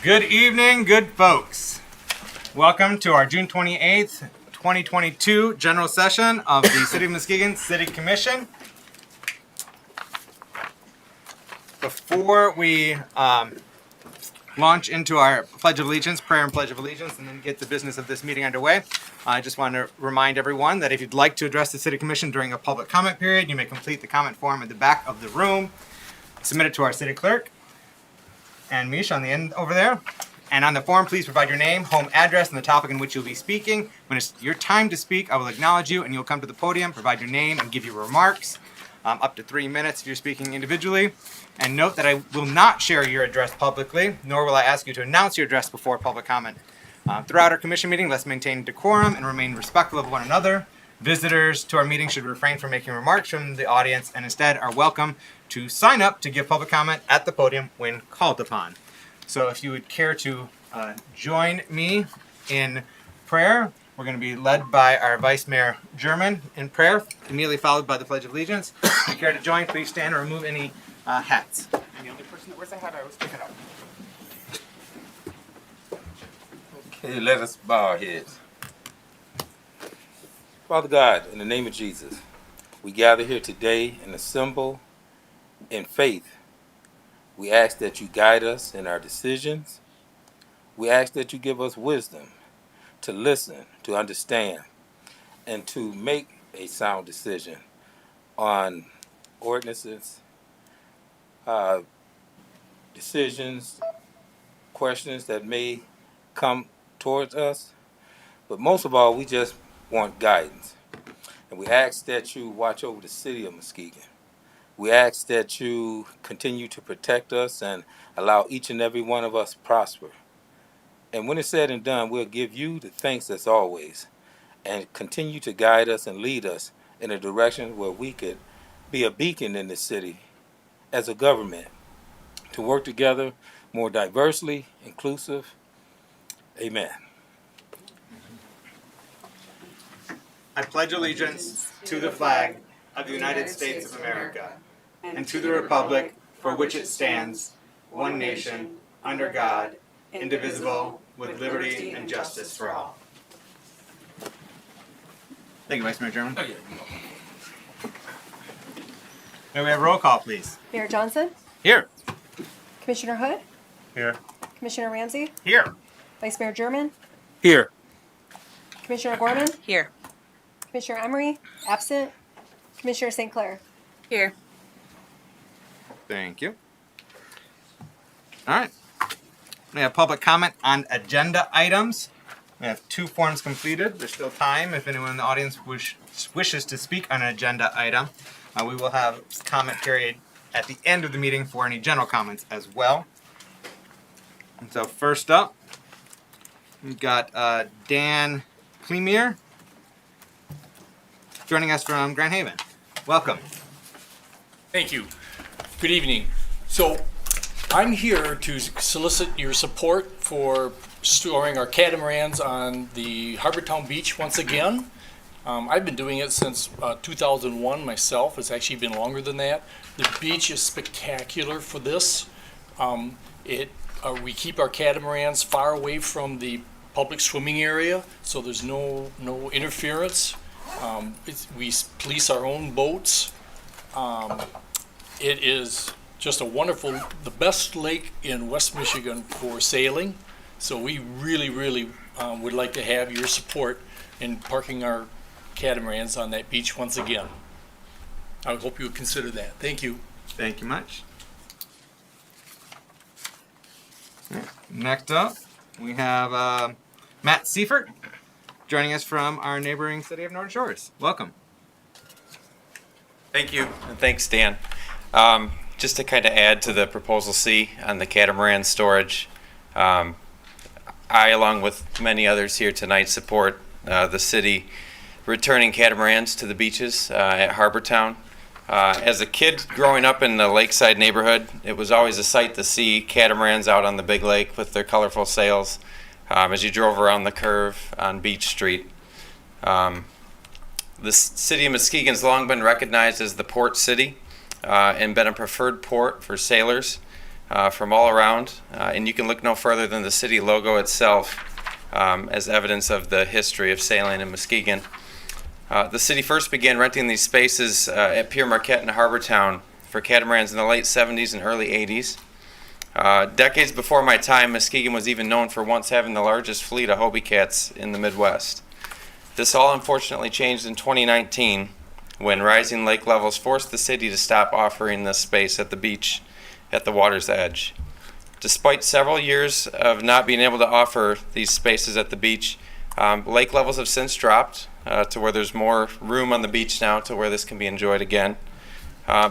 Good evening, good folks. Welcome to our June 28th, 2022 general session of the City of Muskegon City Commission. Before we launch into our Pledge of Allegiance, prayer and Pledge of Allegiance, and then get the business of this meeting underway, I just want to remind everyone that if you'd like to address the City Commission during a public comment period, you may complete the comment form at the back of the room, submit it to our City Clerk, and Mish on the end over there. And on the form, please provide your name, home address, and the topic in which you'll be speaking. When it's your time to speak, I will acknowledge you, and you'll come to the podium, provide your name, and give your remarks. Up to 3 minutes if you're speaking individually. And note that I will not share your address publicly, nor will I ask you to announce your address before public comment. Throughout our commission meeting, let's maintain decorum and remain respectful of one another. Visitors to our meeting should refrain from making remarks from the audience and instead are welcome to sign up to give public comment at the podium when called upon. So if you would care to join me in prayer, we're going to be led by our Vice Mayor German in prayer, immediately followed by the Pledge of Allegiance. If you care to join, please stand or remove any hats. And the only person that wears a hat, I always pick it up. Okay, let us bow our heads. Father God, in the name of Jesus, we gather here today and assemble in faith. We ask that you guide us in our decisions. We ask that you give us wisdom to listen, to understand, and to make a sound decision on ordinances, decisions, questions that may come towards us. But most of all, we just want guidance. And we ask that you watch over the city of Muskegon. We ask that you continue to protect us and allow each and every one of us prosper. And when it's said and done, we'll give you the thanks as always and continue to guide us and lead us in a direction where we could be a beacon in this city as a government to work together more diversely, inclusive. Amen. I pledge allegiance to the flag of the United States of America and to the republic for which it stands, one nation, under God, indivisible, with liberty and justice for all. Thank you, Vice Mayor German. May we have roll call, please? Mayor Johnson? Here. Commissioner Hood? Here. Commissioner Ramsey? Here. Vice Mayor German? Here. Commissioner Gorman? Here. Commissioner Emery? Absent. Commissioner St. Clair? Here. Thank you. All right. We have public comment on agenda items. We have 2 forms completed. There's still time if anyone in the audience wishes to speak on an agenda item. We will have comment period at the end of the meeting for any general comments as well. And so first up, we've got Dan Klemier joining us from Grand Haven. Welcome. Thank you. Good evening. So I'm here to solicit your support for storing our catamarans on the Harbortown Beach once again. I've been doing it since 2001 myself. It's actually been longer than that. The beach is spectacular for this. We keep our catamarans far away from the public swimming area, so there's no interference. We police our own boats. It is just a wonderful, the best lake in West Michigan for sailing. So we really would like to have your support in parking our catamarans on that beach once again. I hope you would consider that. Thank you. Thank you much. Next up, we have Matt Seifert joining us from our neighboring city of North Shores. Welcome. Thank you, and thanks, Dan. Just to kind of add to the proposal C on the catamaran storage, I, along with many others here tonight, support the city returning catamarans to the beaches at Harbortown. As a kid growing up in the lakeside neighborhood, it was always a sight to see catamarans out on the big lake with their colorful sails as you drove around the curve on Beach Street. The city of Muskegon has long been recognized as the port city and been a preferred port for sailors. from all around, and you can look no further than the city logo itself as evidence of the history of sailing in Muskegon. The city first began renting these spaces at Pier Marquette in Harbortown for catamarans in the late 70s and early 80s. Decades before my time, Muskegon was even known for once having the largest fleet of Hobie Cats in the Midwest. This all unfortunately changed in 2019 when rising lake levels forced the city to stop offering this space at the beach at the water's edge. Despite several years of not being able to offer these spaces at the beach, lake levels have since dropped to where there's more room on the beach now to where this can be enjoyed again.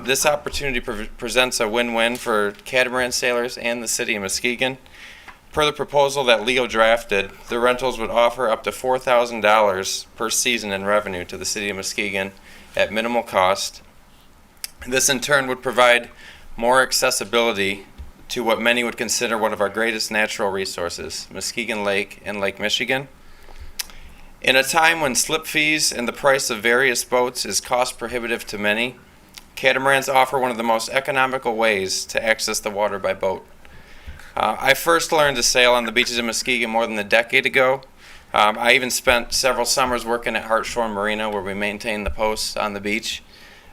This opportunity presents a win-win for catamaran sailors and the city of Muskegon. Per the proposal that Leo drafted, the rentals would offer up to $4,000 per season in revenue to the city of Muskegon at minimal cost. This in turn would provide more accessibility to what many would consider one of our greatest natural resources, Muskegon Lake and Lake Michigan. In a time when slip fees and the price of various boats is cost prohibitive to many, catamarans offer one of the most economical ways to access the water by boat. I first learned to sail on the beaches of Muskegon more than a decade ago. I even spent several summers working at Hartshorn Marina where we maintain the posts on the beach.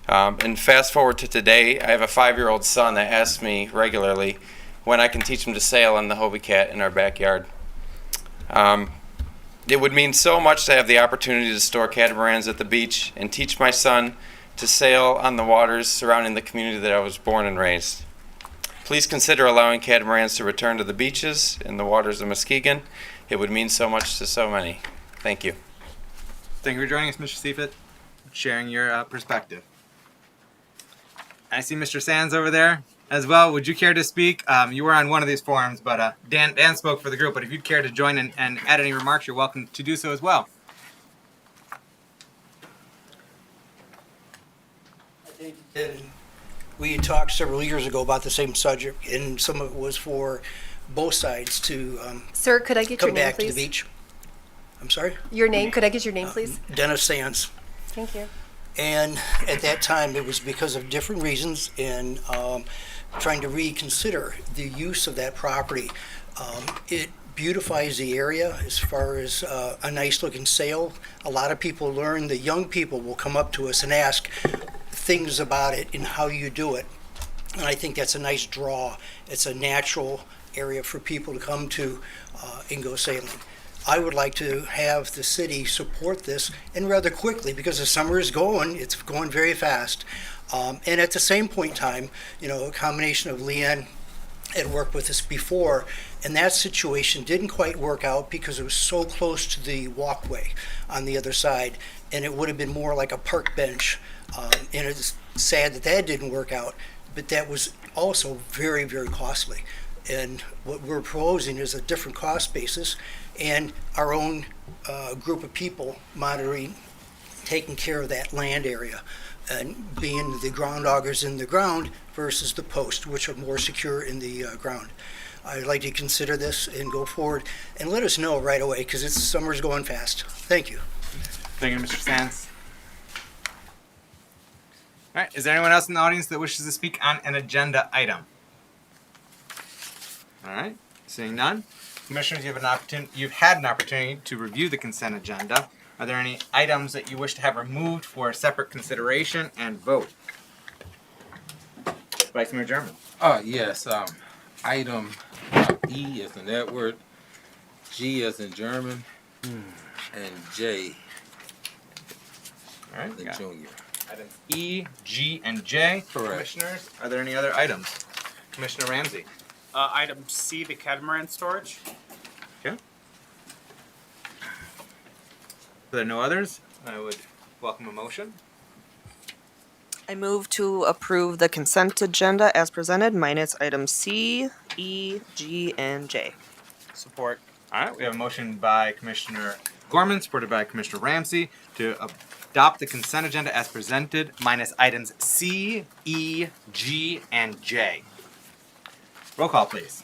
And fast forward to today, I have a 5-year-old son that asks me regularly when I can teach him to sail on the Hobie Cat in our backyard. It would mean so much to have the opportunity to store catamarans at the beach and teach my son to sail on the waters surrounding the community that I was born and raised. Please consider allowing catamarans to return to the beaches in the waters of Muskegon. It would mean so much to so many. Thank you. Thank you for joining us, Mr. Seifert, sharing your perspective. I see Mr. Sands over there as well. Would you care to speak? You were on one of these forums, but Dan spoke for the group. But if you'd care to join and add any remarks, you're welcome to do so as well. I think that we had talked several years ago about the same subject, and some of it was for both sides to Sir, could I get your come name, back to please? the beach. I'm sorry? Your name? Could I get your name, please? Dennis Sands. Thank you. And at that time, it was because of different reasons in trying to reconsider the use of that property. It beautifies the area as far as a nice looking sail. A lot of people learn, the young people will come up to us and ask things about it and how you do it. And I think that's a nice draw. It's a natural area for people to come to and go sailing. I would like to have the city support this, and rather quickly, because the summer is going, it's going very fast. And at the same point in time, you know, a combination of Leanne had worked with us before, and that situation didn't quite work out because it was so close to the walkway on the other side, and it would have been more like a park bench. And it's sad that that didn't work out, but that was also very, very costly. And what we're proposing is a different cost basis and our own group of people monitoring, taking care of that land area and being the ground augers in the ground versus the post, which are more secure in the ground. I'd like to consider this and go forward and let us know right away because it's summer's going fast. Thank you. Thank you, Mr. Sands. All right, is there anyone else in the audience that wishes to speak on an agenda item? All right, seeing none. Commissioners, you've had an opportunity to review the consent agenda. Are there any items that you wish to have removed for separate consideration and vote? Vice Mayor German. Yes, item E as in Edward, G as in German, and J All right, as in got Junior. items E, G, and J. Correct. Commissioners, are there any other items? Commissioner Ramsey. Item C, the catamaran storage. Okay. If there are no others, I would welcome a motion. I move to approve the consent agenda as presented, minus items C, E, G, and J. Support. All right, we have a motion by Commissioner Gorman, supported by Commissioner Ramsey, to adopt the consent agenda as presented, minus items C, E, G, and J. Roll call, please.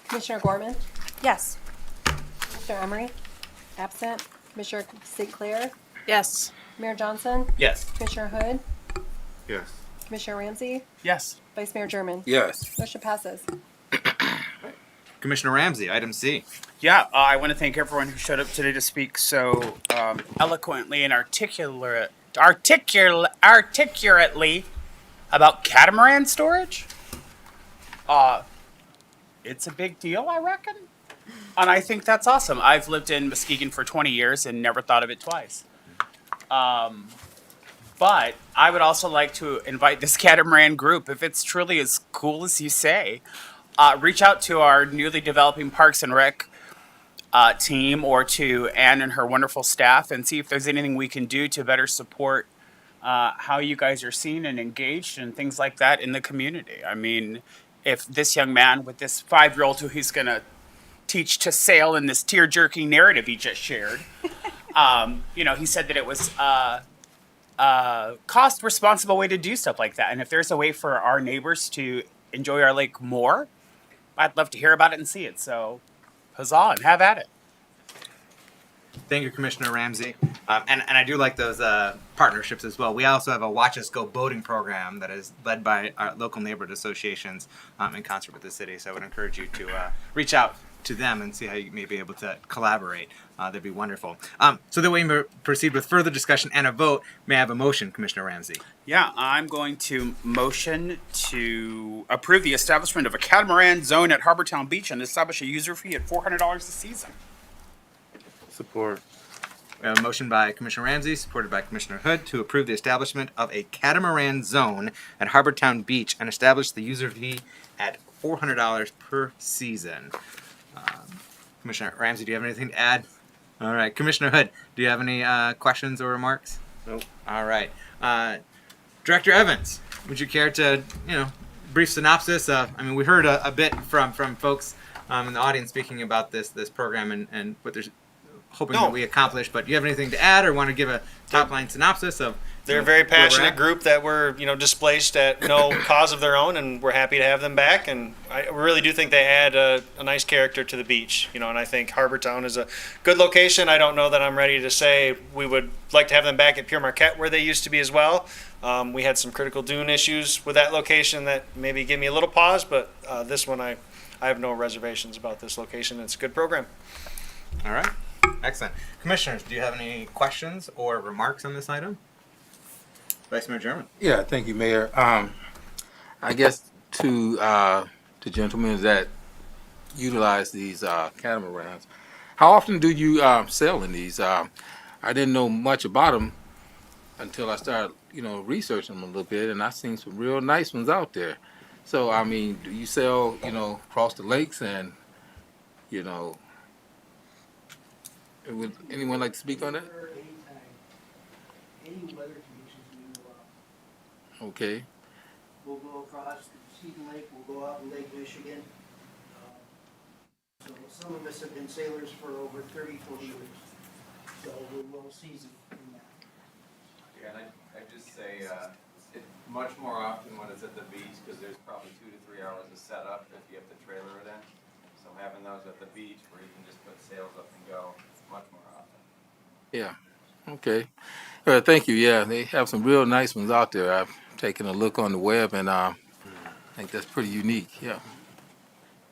Commissioner Gorman? Yes. Mr. Emery? Absent. Commissioner St. Clair? Yes. Mayor Johnson? Yes. Commissioner Hood? Yes. Commissioner Ramsey, Yes. Vice Mayor German. Yes. Motion passes. Commissioner Ramsey, item C. Yeah, I want to thank everyone who showed up today to speak so eloquently and articulately about catamaran storage. It's a big deal, I reckon. And I think that's awesome. I've lived in Muskegon for 20 years and never thought of it twice. But I would also like to invite this catamaran group, if it's truly as cool as you say, reach out to our newly developing Parks and Rec team or to Ann and her wonderful staff and see if there's anything we can do to better support how you guys are seen and engaged and things like that in the community. I mean, if this young man with this 5-year-old who he's going to teach to sail in this tear-jerking narrative he just shared, he said that it was cost responsible way to do stuff like that. And if there's a way for our neighbors to enjoy our lake more, I'd love to hear about it and see it. So huzzah and have at it. Thank you, Commissioner Ramsey. And I do like those partnerships as well. We also have a Watch Us Go boating program that is led by our local neighborhood associations in concert with the city. So I would encourage you to reach out to them and see how you may be able to collaborate. That'd be wonderful. So that we may proceed with further discussion and a vote, may I have a motion, Commissioner Ramsey? Yeah, I'm going to motion to approve the establishment of a catamaran zone at Harbortown Beach and establish a user fee at $400 a season. Support. We have a motion by Commissioner Ramsey, supported by Commissioner Hood, to approve the establishment of a catamaran zone at Harbortown Beach and establish the user fee at $400 per season. Commissioner Ramsey, do you have anything to add? All right. Commissioner Hood, do you have any questions or remarks? Nope. All right. Director Evans, would you care to, brief synopsis? We heard a bit from folks in the audience speaking about this program and what they're hoping that we accomplish, but do you have anything to add or want to give a top-line synopsis of? They're a very passionate group that were, displaced at no cause of their own, and we're happy to have them back. And I really do think they add a nice character to the beach, and I think Harbortown is a good location. I don't know that I'm ready to say we would like to have them back at Pure Marquette where they used to be as well. We had some critical dune issues with that location that maybe give me a little pause, but this one I have no reservations about this location. It's a good program. All right. Excellent. Commissioners, do you have any questions or remarks on this item? Vice Mayor German. Yeah, thank you, Mayor. I guess to gentlemen that utilize these catamarans, how often do you sail in these? I didn't know much about them until I started, researching them a little bit, and I seen some real nice ones out there. So, do you sail, across the lakes and, would anyone like to speak on that? Any weather conditions we will Okay. We'll go across Muskegon Lake, we'll go out in Lake Michigan. So some of us have been sailors for over 30, 40 years. So we're well seasoned in that. Yeah, and I'd just say it much more often when it's at the beach because there's probably 2 to 3 hours of setup if you have to trailer it in. So having those at the beach where you can just put sails up and go, it's much more often. Yeah. Okay. Thank you. Yeah, they have some real nice ones out there. I've taken a look on the web, and I think that's pretty unique. Yeah. If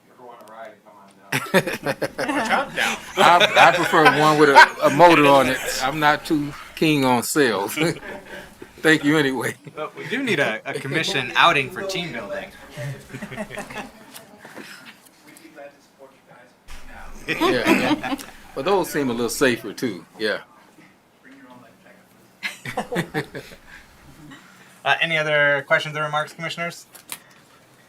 you ever want to ride, come on down. Watch out now. I prefer one with a motor on it. I'm not too keen on sails. Thank you anyway. But we do need a commission outing for team building. We'd be glad to support you guys. Yeah. But those seem a little safer too. Yeah. Bring your own life jacket. Any other questions or remarks, commissioners?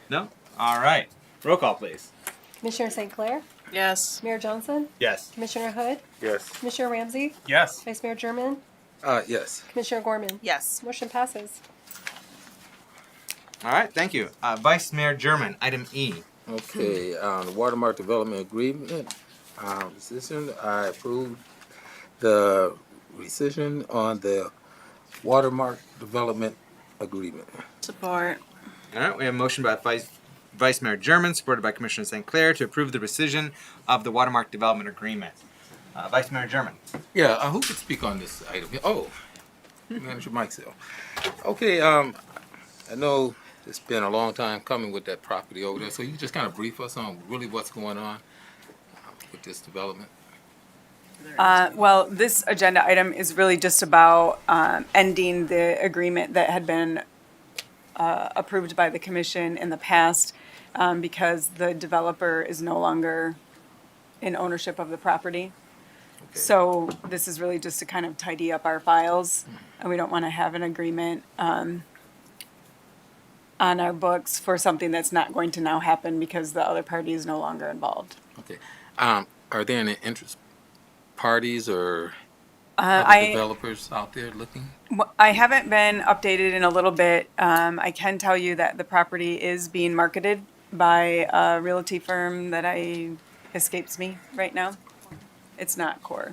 No? All right. Roll call, please. Commissioner St. Clair, Yes. Mayor Johnson, Yes. Commissioner Hood, Yes. Commissioner Ramsey, Yes. Vice Mayor German, Yes. Commissioner Gorman. Yes. Motion passes. All right. Thank you. Vice Mayor German, item E. Okay. The Watermark Development Agreement rescission. I approve the rescission on the Watermark Development Agreement. Support. All right. We have a motion by Vice Mayor German, supported by Commissioner St. Clair, to approve the rescission of the Watermark Development Agreement. Vice Mayor German. Yeah. Who could speak on this item? Oh, Manager Mike Sale. Okay. I know it's been a long time coming with that property over there, so you can just kind of brief us on really what's going on with this development. Well, this agenda item is really just about ending the agreement that had been approved by the commission in the past because the developer is no longer in ownership of the property. So this is really just to kind of tidy up our files, and we don't want to have an agreement on our books for something that's not going to now happen because the other party is no longer involved. Okay. Are there any interest parties or other developers out there looking? I haven't been updated in a little bit. I can tell you that the property is being marketed by a realty firm that escapes me right now. It's not Core.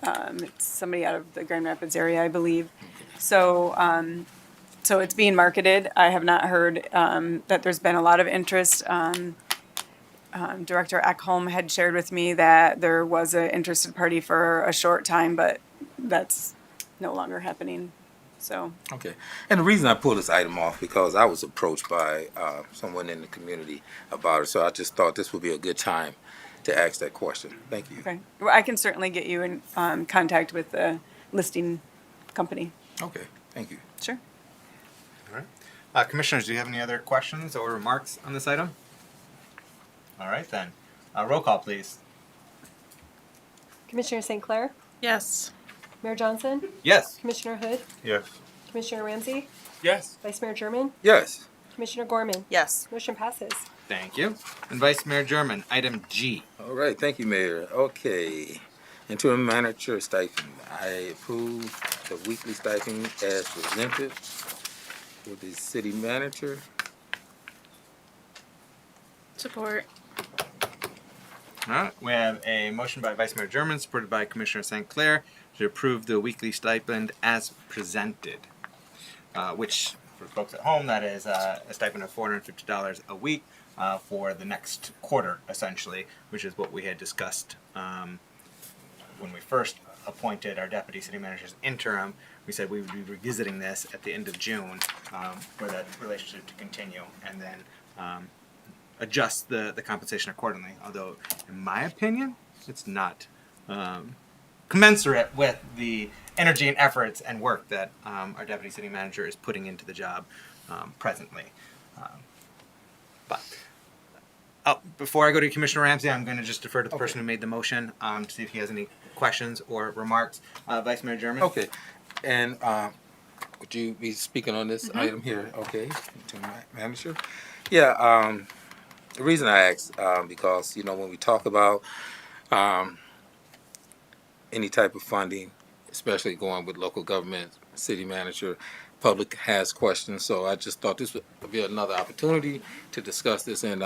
It's somebody out of the Grand Rapids area, I believe. So it's being marketed. I have not heard that there's been a lot of interest. Director Ekholm had shared with me that there was an interested party for a short time, but that's no longer happening. So. Okay. And the reason I pulled this item off because I was approached by someone in the community about it, so I just thought this would be a good time to ask that question. Thank you. Okay. Well, I can certainly get you in contact with the listing company. Okay. Thank you. Sure. All right. Commissioners, do you have any other questions or remarks on this item? All right, then. Roll call, please. Commissioner St. Clair, Yes. Mayor Johnson, Yes. Commissioner Hood, Yes. Commissioner Ramsey, Yes. Vice Mayor German, Yes. Commissioner Gorman. Yes. Motion passes. Thank you. And Vice Mayor German, item G. All right. Thank you, Mayor. Okay. Interim manager stipend. I approve the weekly stipend as presented for the city manager. Support. All right. We have a motion by Vice Mayor German, supported by Commissioner St. Clair, to approve the weekly stipend as presented, which, for folks at home, that is a stipend of $450 a week for the next quarter, essentially, which is what we had discussed when we first appointed our deputy city manager's interim. We said we would be revisiting this at the end of June for that relationship to continue, and then adjust the compensation accordingly. Although, in my opinion, it's not commensurate with the energy and efforts and work that our deputy city manager is putting into the job presently. But before I go to Commissioner Ramsey, I'm going to just defer to the person who made the motion to see if he has any questions or remarks. Vice Mayor German. Okay. And would you be speaking on this item here? Okay. To my manager. Yeah. The reason I asked because when we talk about any type of funding, especially going with local government, city manager, public has questions. So I just thought this would be another opportunity to discuss this, and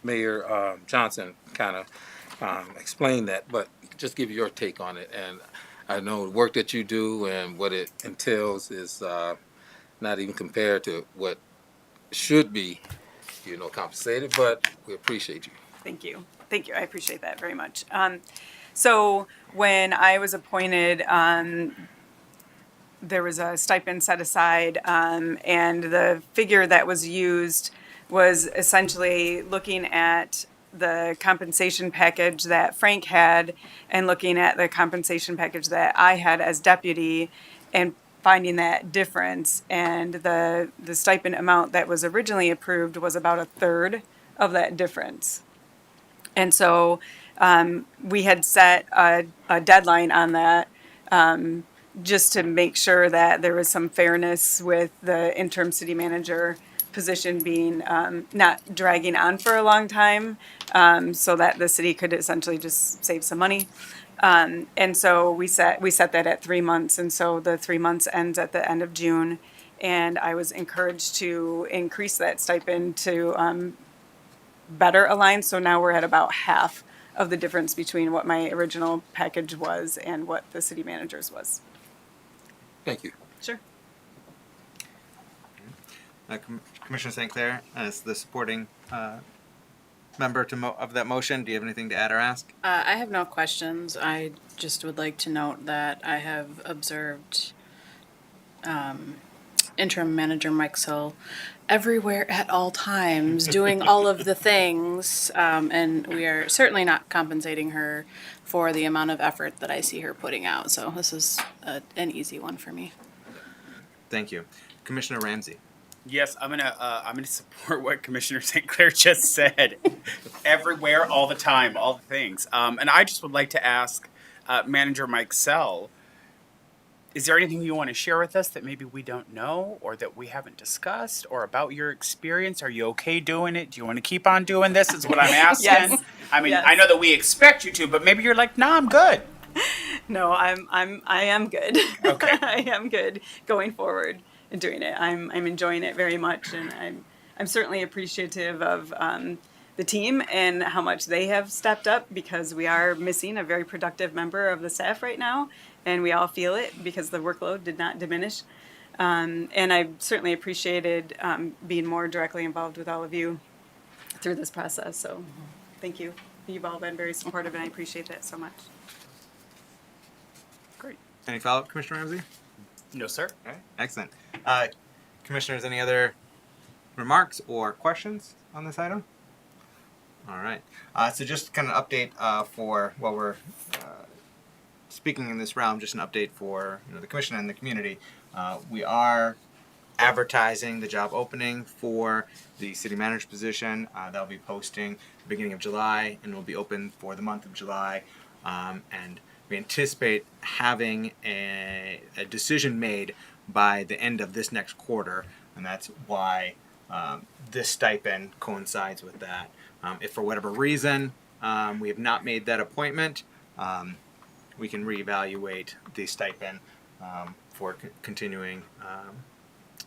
Mayor Johnson kind of explained that, but just give your take on it. And I know the work that you do and what it entails is not even compared to what should be, compensated, but we appreciate you. Thank you. Thank you. I appreciate that very much. So when I was appointed, there was a stipend set aside, and the figure that was used was essentially looking at the compensation package that Frank had and looking at the compensation package that I had as deputy and finding that difference. And the stipend amount that was originally approved was about a third of that difference. And so we had set a deadline on that just to make sure that there was some fairness with the interim city manager position being not dragging on for a long time, so that the city could essentially just save some money. And so we set that at 3 months, and so the 3 months ends at the end of June. And I was encouraged to increase that stipend to better align. So now we're at about half of the difference between what my original package was and what the city manager's was. Thank you. Sure. Commissioner St. Clair, as the supporting member of that motion, do you have anything to add or ask? I have no questions. I just would like to note that I have observed interim manager Mike Sill everywhere at all times, doing all of the things, and we are certainly not compensating her for the amount of effort that I see her putting out. So this is an easy one for me. Thank you. Commissioner Ramsey. Yes, I'm gonna support what Commissioner St. Clair just said. Everywhere, all the time, all the things. And I just would like to ask Manager Mike Sell, is there anything you want to share with us that maybe we don't know or that we haven't discussed or about your experience? Are you okay doing it? Do you want to keep on doing this is what I'm asking. Yes. I mean, Yes. I know that we expect you to, but maybe you're like, nah, I'm good. No, I am good. Okay. I am good going forward and doing it. I'm enjoying it very much, and I'm certainly appreciative of the team and how much they have stepped up, because we are missing a very productive member of the staff right now, and we all feel it because the workload did not diminish. And I certainly appreciated being more directly involved with all of you through this process. So thank you. You've all been very supportive, and I appreciate that so much. Great. Any follow-up, Commissioner Ramsey? No, sir. All right, excellent. Commissioners, any other remarks or questions on this item? All right. So just kind of update for while we're speaking in this round, just an update for the commission and the community. We are advertising the job opening for the city manager position. That'll be posting the beginning of July and will be open for the month of July. And we anticipate having a decision made by the end of this next quarter, and that's why this stipend coincides with that. If for whatever reason we have not made that appointment, we can reevaluate the stipend for continuing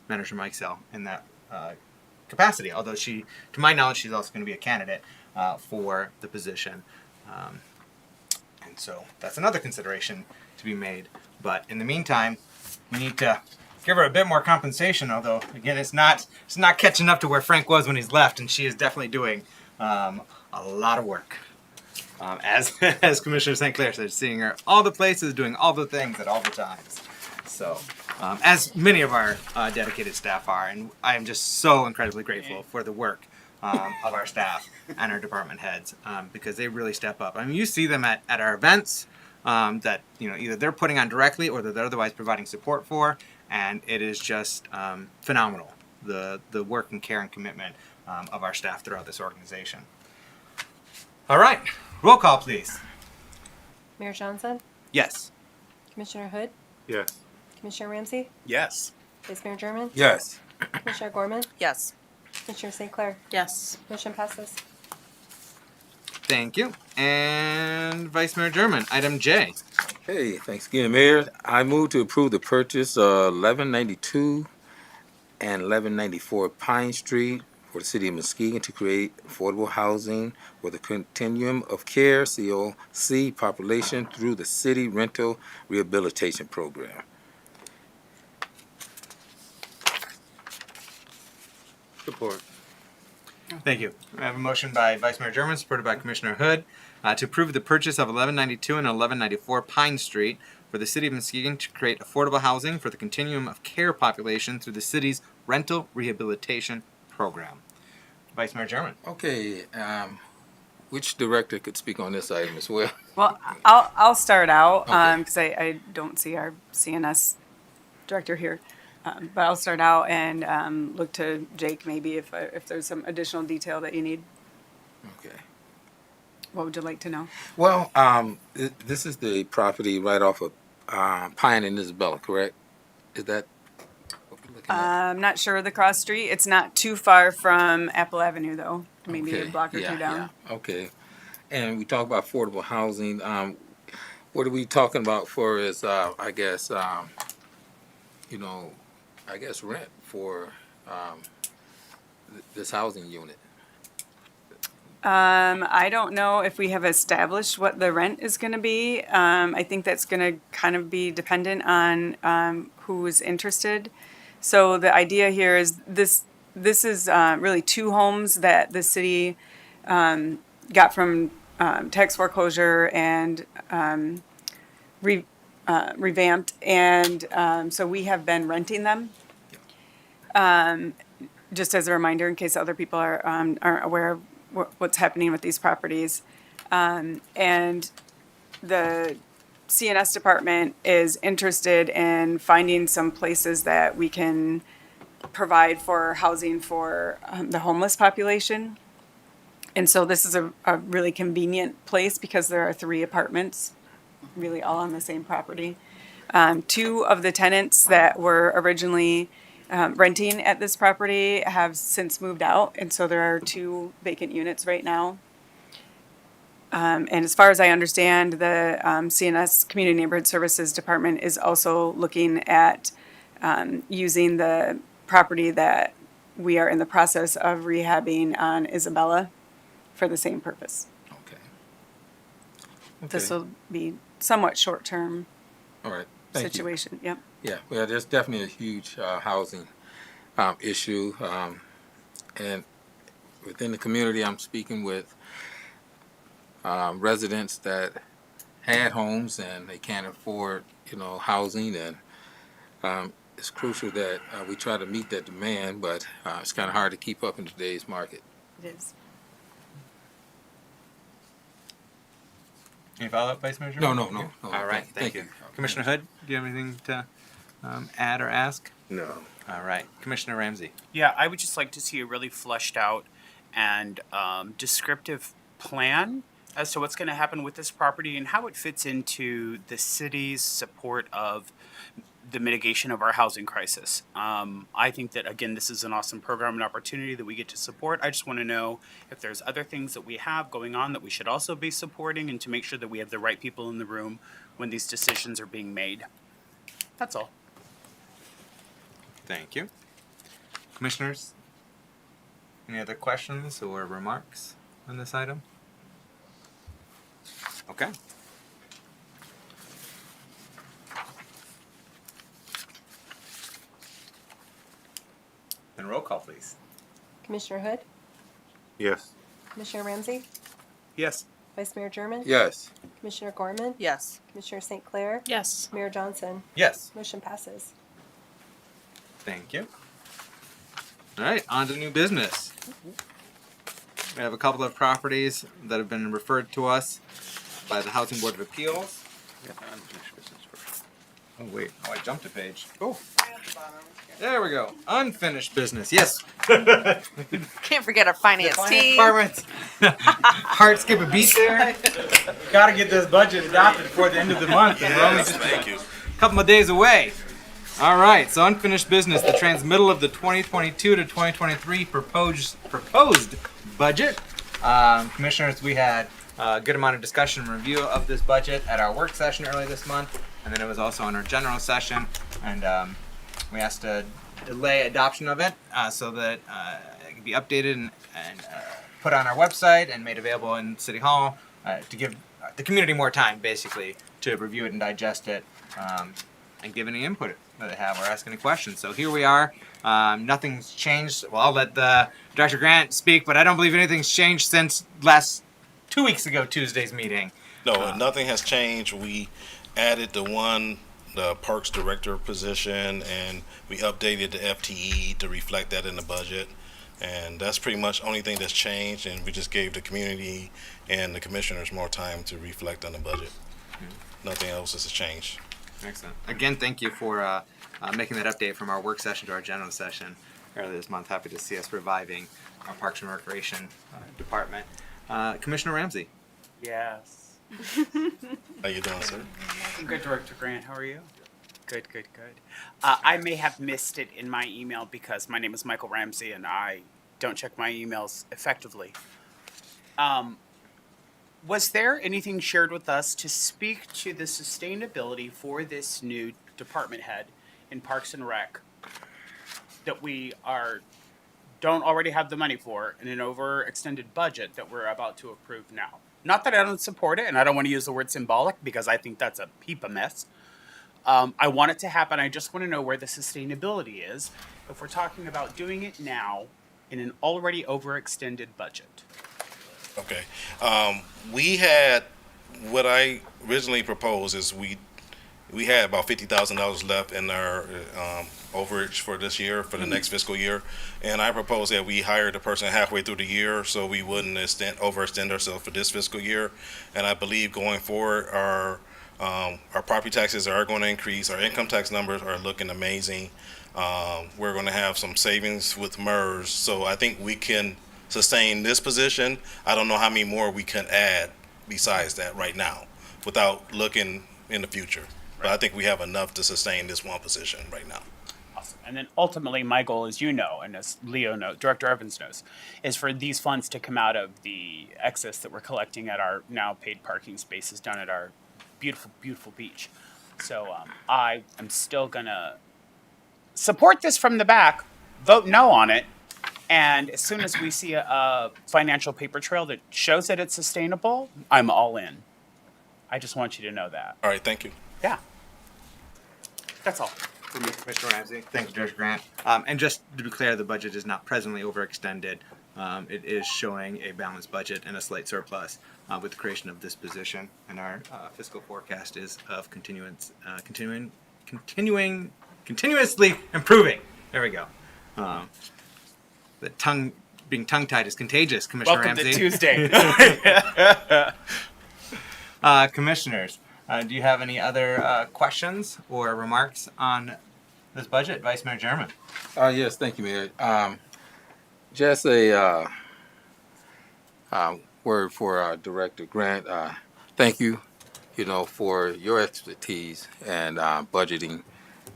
Manager Mike Sell in that capacity. Although she, to my knowledge, she's also going to be a candidate for the position. And so that's another consideration to be made. But in the meantime, we need to give her a bit more compensation. Although again, it's not catching up to where Frank was when he's left, and she is definitely doing a lot of work. As Commissioner St. Clair said, seeing her all the places, doing all the things at all the times. So, as many of our dedicated staff are, and I am just so incredibly grateful for the work of our staff and our department heads, because they really step up. I mean, you see them at our events that either they're putting on directly or that they're otherwise providing support for, and it is just phenomenal, the work and care and commitment of our staff throughout this organization. All right, roll call, please. Mayor Johnson, Yes. Commissioner Hood, Yes. Commissioner Ramsey, Yes. Vice Mayor German, Yes. Commissioner Gorman, Yes. Commissioner St. Clair. Yes. Motion passes. Thank you. And Vice Mayor German, item J. Hey, thanks again, Mayor. I move to approve the purchase of 1192 and 1194 Pine Street for the city of Muskegon to create affordable housing for the continuum of care COC population through the city rental rehabilitation program. Support. Thank you. I have a motion by Vice Mayor German, supported by Commissioner Hood, to approve the purchase of 1192 and 1194 Pine Street for the city of Muskegon to create affordable housing for the continuum of care population through the city's rental rehabilitation program. Vice Mayor German. Okay, which director could speak on this item as well? Well, I'll start out Okay. because I don't see our CNS director here. But I'll start out and look to Jake maybe if there's some additional detail that you need. Okay. What would you like to know? Well, this is the property right off of Pine and Isabella, correct? Is that what we're looking at? I'm not sure of the cross street. It's not too far from Apple Avenue though. Maybe a Okay, block or yeah, two down. yeah, okay. And we talk about affordable housing. What are we talking about for is, I guess, rent for this housing unit? I don't know if we have established what the rent is going to be. I think that's going to kind of be dependent on who is interested. So the idea here is this is really two homes that the city got from tax foreclosure and revamped, and so we have been renting them. just as a reminder, in case other people aren't aware of what's happening with these properties. And the CNS department is interested in finding some places that we can provide for housing for the homeless population. And so this is a really convenient place because there are 3 apartments, really all on the same property. 2 of the tenants that were originally renting at this property have since moved out, and so there are 2 vacant units right now. And as far as I understand, the CNS Community Neighborhood Services Department is also looking at using the property that we are in the process of rehabbing on Isabella for the same purpose. Okay. This will be somewhat short-term All right. Thank you. situation, yep. Yeah, well, there's definitely a huge housing issue. And within the community, I'm speaking with residents that had homes and they can't afford, housing. And it's crucial that we try to meet that demand, but it's kind of hard to keep up in today's market. It is. Any follow-up, Vice Mayor? No. All right, thank you. Commissioner Hood, do you have anything to add or ask? No. All right, Commissioner Ramsey. Yeah, I would just like to see a really fleshed out and descriptive plan as to what's going to happen with this property and how it fits into the city's support of the mitigation of our housing crisis. I think that, again, this is an awesome program and opportunity that we get to support. I just want to know if there's other things that we have going on that we should also be supporting, and to make sure that we have the right people in the room when these decisions are being made. That's all. Thank you. Commissioners, any other questions or remarks on this item? Okay. Then roll call, please. Commissioner Hood, Yes. Commissioner Ramsey, Yes. Vice Mayor German, Yes. Commissioner Gorman, Yes. Commissioner St. Clair, Yes. Mayor Johnson. Yes. Motion passes. Thank you. All right, on to new business. We have a couple of properties that have been referred to us by the Housing Board of Appeals. Oh, wait. Oh, I jumped a page. Oh. There we go. Unfinished business. Yes. Can't forget our finance team. Department. Hard skip a beat there. Got to get this budget adopted before the end of the month. And we're only just a couple of days away. All right. So unfinished business. The transmittal of the 2022 to 2023 proposed budget. Commissioners, we had a good amount of discussion and review of this budget at our work session early this month, and then it was also in our general session, and we asked to delay adoption of it so that it can be updated and put on our website and made available in City Hall to give the community more time, basically, to review it and digest it and give any input that they have or ask any questions. So here we are. Nothing's changed. Well, I'll let Dr. Grant speak, but I don't believe anything's changed since 2 weeks ago, Tuesday's meeting. No, nothing has changed. We added the Parks Director position, and we updated the FTE to reflect that in the budget. And that's pretty much the only thing that's changed, and we just gave the community and the commissioners more time to reflect on the budget. Nothing else has changed. Excellent. Again, thank you for making that update from our work session to our general session earlier this month. Happy to see us reviving our Parks and Recreation Department. Commissioner Ramsey. Yes. How you doing, sir? I'm good, Director Grant. How are you? Good. I may have missed it in my email because my name is Michael Ramsey and I don't check my emails effectively. Was there anything shared with us to speak to the sustainability for this new department head in Parks and Rec that we don't already have the money for in an overextended budget that we're about to approve now? Not that I don't support it, and I don't want to use the word symbolic because I think that's a heap of mess. I want it to happen. I just want to know where the sustainability is if we're talking about doing it now in an already overextended budget. Okay. We had, what I originally proposed is we had about $50,000 left in our overage for this year, for the next fiscal year. And I propose that we hire the person halfway through the year so we wouldn't overextend ourselves for this fiscal year. And I believe going forward, our property taxes are going to increase. Our income tax numbers are looking amazing. We're going to have some savings with MERS. So I think we can sustain this position. I don't know how many more we can add besides that right now without looking in the future. But I think we have enough to sustain this one position right now. Awesome. And then ultimately, my goal, as you know, and as Leo knows, Director Evans knows, is for these funds to come out of the excess that we're collecting at our now paid parking spaces down at our beautiful, beautiful beach. So I am still going to support this from the back, vote no on it, and as soon as we see a financial paper trail that shows that it's sustainable, I'm all in. I just want you to know that. All right, thank you. Yeah. That's all. For me, Commissioner Ramsey. Thank you, Judge Grant. And just to be clear, the budget is not presently overextended. It is showing a balanced budget and a slight surplus with the creation of this position. And our fiscal forecast is of continuously improving. There we go. The being tongue-tied is contagious, Commissioner Welcome Ramsey. to Tuesday. Commissioners, do you have any other questions or remarks on this budget? Vice Mayor German. Yes, thank you, Mayor. Just a word for Director Grant. Thank you, for your expertise and budgeting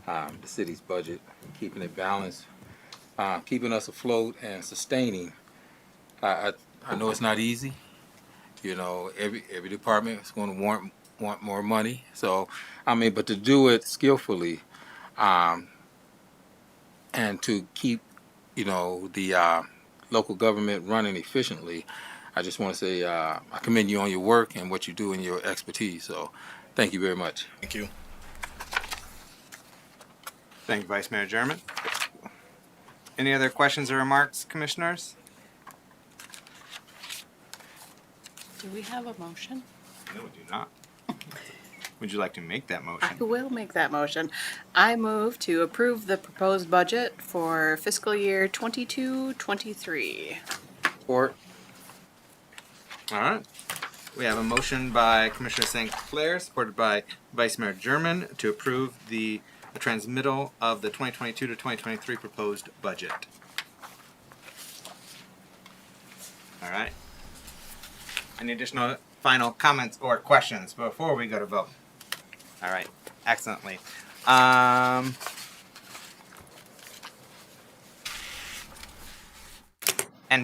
the city's budget, keeping it balanced, keeping us afloat and sustaining. I know it's not easy. Every department is going to want more money. So, but to do it skillfully, and to keep, the local government running efficiently, I just want to say I commend you on your work and what you do and your expertise. So, thank you very much. Thank you. Thank you, Vice Mayor German. Any other questions or remarks, commissioners? Do we have a motion? No, we do not. Would you like to make that I motion? will make that motion. I move to approve the proposed budget for fiscal year 22-23. Support. All right. We have a motion by Commissioner St. Clair, supported by Vice Mayor German, to approve the transmittal of the 2022 to 2023 proposed budget. All right. Any additional final comments or questions before we go to vote? All right. Excellently. And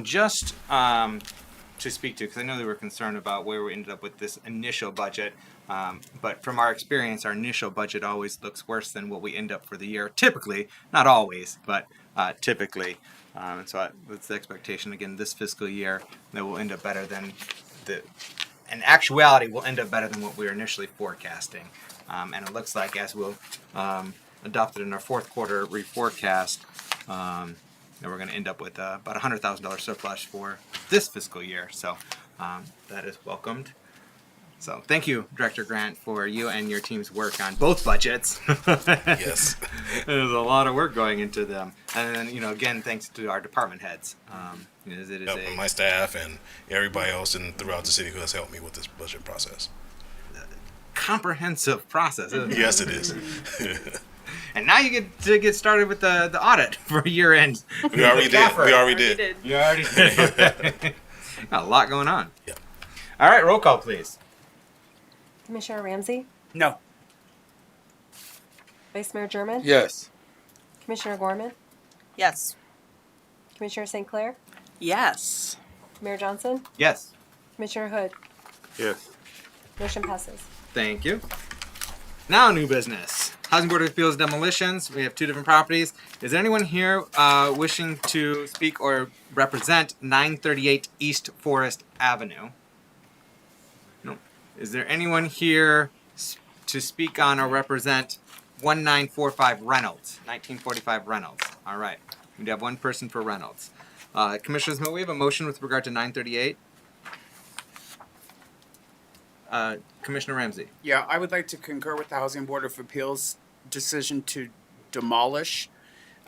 just to speak to, because I know they were concerned about where we ended up with this initial budget, but from our experience, our initial budget always looks worse than what we end up for the year. Typically, not always, but typically. And so that's the expectation again this fiscal year that we'll end up better than in actuality, we'll end up better than what we were initially forecasting. And it looks like as we'll adopt it in our fourth quarter reforecast, that we're going to end up with about $100,000 surplus for this fiscal year. So that is welcomed. So thank you, Director Grant, for you and your team's work on both budgets. Yes. There's a lot of work going into them. And then, again, thanks to our department heads. My staff and everybody else throughout the city who has helped me with this budget process. Comprehensive process, isn't it? Yes, it is. And now you get to get started with the audit for year end. We already did. You already did. Got a lot going on. Yeah. All right, roll call, please. Commissioner Ramsey? No. Vice Mayor German? Yes. Commissioner Gorman? Yes. Commissioner St. Clair? Yes. Mayor Johnson? Yes. Commissioner Hood? Yes. Motion passes. Thank you. Now, new business. Housing Board of Appeals demolitions. We have two different properties. Is there anyone here wishing to speak or represent 938 East Forest Avenue? No. Is there anyone here to speak on or represent 1945 Reynolds? 1945 Reynolds. All right. We have one person for Reynolds. Commissioners, may we have a motion with regard to 938? Commissioner Ramsey. Yeah, I would like to concur with the Housing Board of Appeals decision to demolish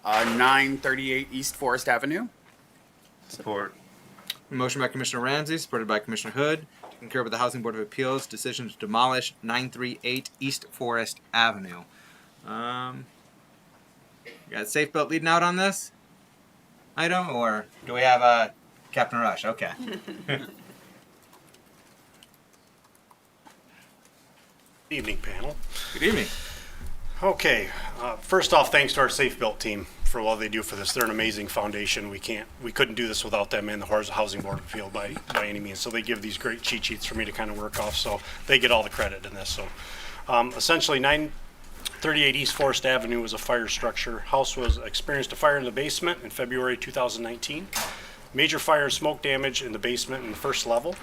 938 East Forest Avenue. Support. Motion by Commissioner Ramsey, supported by Commissioner Hood, to concur with the Housing Board of Appeals decision to demolish 938 East Forest Avenue. You got Safe Built leading out on this item, or do we have Captain Rush? Okay. Evening, panel. Good evening. Okay, first off, thanks to our Safe Built team for all they do for this. They're an amazing foundation. We couldn't do this without them and the Housing Board of Appeal by any means. So they give these great cheat sheets for me to kind of work off. So they get all the credit in this. So essentially, 938 East Forest Avenue was a fire structure. House experienced a fire in the basement in February 2019. Major fire and smoke damage in the basement in the first level.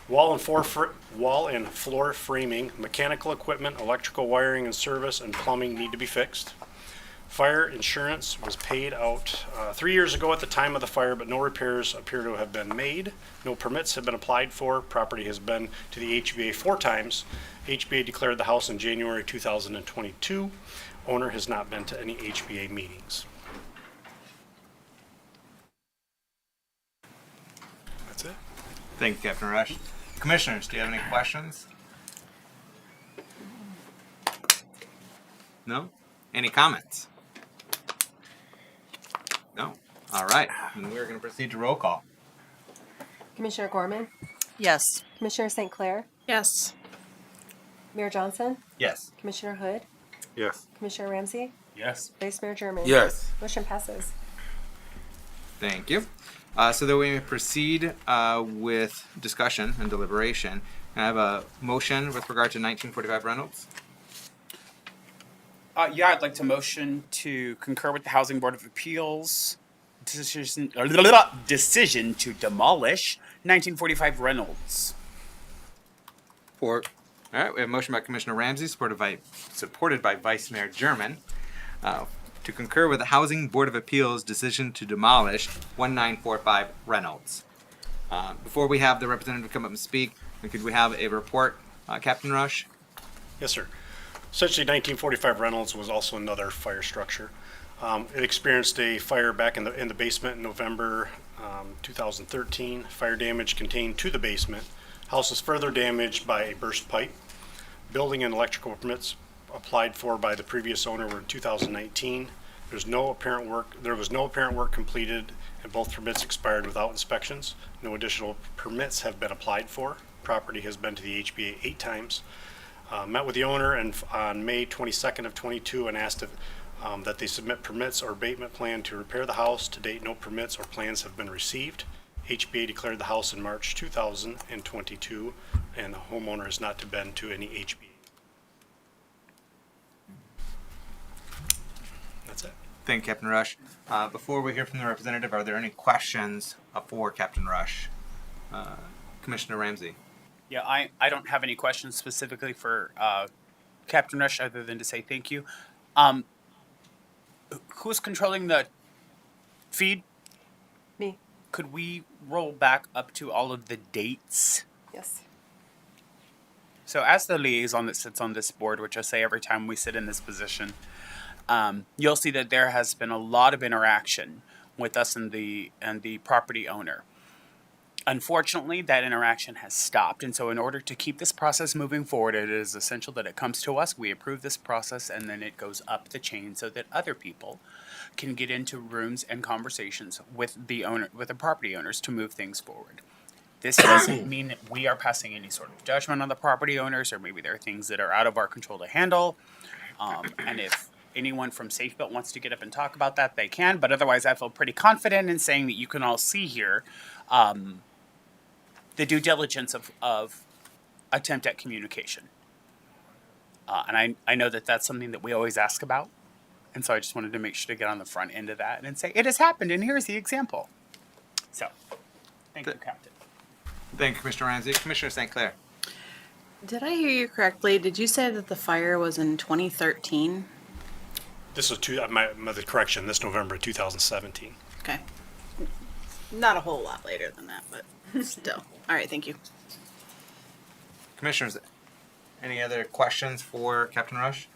Wall and floor framing, mechanical equipment, electrical wiring and service, and plumbing need to be fixed. Fire insurance was paid out 3 years ago at the time of the fire, but no repairs appear to have been made. No permits have been applied for. Property has been to the HBA 4 times. HBA declared the house in January 2022. Owner has not been to any HBA meetings. That's it. Thank you, Captain Rush. Commissioners, do you have any questions? No? Any comments? No? All right. Then we're going to proceed to roll call. Commissioner Gorman, Yes. Commissioner St. Clair, Yes. Mayor Johnson, Yes. Commissioner Hood, Yes. Commissioner Ramsey, Yes. Vice Mayor German. Yes. Motion passes. Thank you. So that we may proceed with discussion and deliberation, I have a motion with regard to 1945 Reynolds. Yeah, I'd like to motion to concur with the Housing Board of Appeals decision to demolish 1945 Reynolds. Support. All right, we have a motion by Commissioner Ramsey, supported by Vice Mayor German, to concur with the Housing Board of Appeals decision to demolish 1945 Reynolds. Before we have the representative come up and speak, could we have a report, Captain Rush? Yes, sir. Essentially, 1945 Reynolds was also another fire structure. It experienced a fire back in the basement in November 2013. Fire damage contained to the basement. House was further damaged by a burst pipe. Building and electrical permits applied for by the previous owner were in 2019. There was no apparent work completed, and both permits expired without inspections. No additional permits have been applied for. Property has been to the HBA 8 times. Met with the owner on May 22nd of 22 and asked that they submit permits or abatement plan to repair the house. To date, no permits or plans have been received. HBA declared the house in March 2022, and the homeowner has not been to any HBA. That's it. Thank you, Captain Rush. Before we hear from the representative, are there any questions for Captain Rush? Commissioner Ramsey. Yeah, I don't have any questions specifically for Captain Rush other than to say thank you. Who's controlling the feed? Me. Could we roll back up to all of the dates? Yes. So as the liaison that sits on this board, which I say every time we sit in this position, you'll see that there has been a lot of interaction with us and the property owner. Unfortunately, that interaction has stopped, and so in order to keep this process moving forward, it is essential that it comes to us, we approve this process, and then it goes up the chain so that other people can get into rooms and conversations with the property owners to move things forward. This doesn't mean that we are passing any sort of judgment on the property owners, or maybe there are things that are out of our control to handle. And if anyone from Safe Built wants to get up and talk about that, they can. But otherwise, I feel pretty confident in saying that you can all see here the due diligence of attempt at communication. And I know that that's something that we always ask about. And so I just wanted to make sure to get on the front end of that and say, it has happened, and here's the example. So, thank you, Captain. Thank you, Commissioner Ramsey. Commissioner St. Clair. Did I hear you correctly? Did you say that the fire was in 2013? This was the correction, this November 2017. Okay. Not a whole lot later than that, but still. All right, thank you. Commissioners, any other questions for Captain Rush?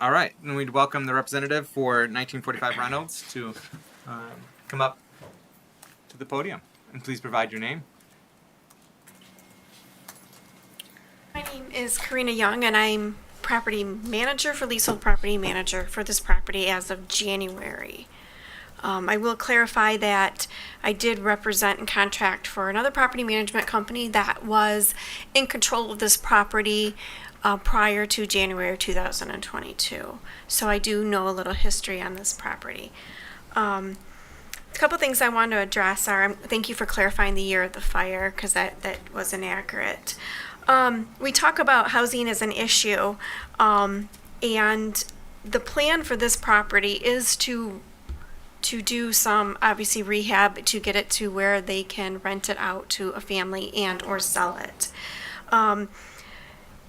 All right, and we'd welcome the representative for 1945 Reynolds to come up to the podium, and please provide your name. My name is Karina Young, and I'm property manager for leasehold property manager for this property as of January. I will clarify that I did represent and contract for another property management company that was in control of this property prior to January of 2022. So I do know a little history on this property. A couple things I want to address are, thank you for clarifying the year of the fire, because that was inaccurate. We talk about housing as an issue, and the plan for this property is to do some, obviously, rehab to get it to where they can rent it out to a family and or sell it.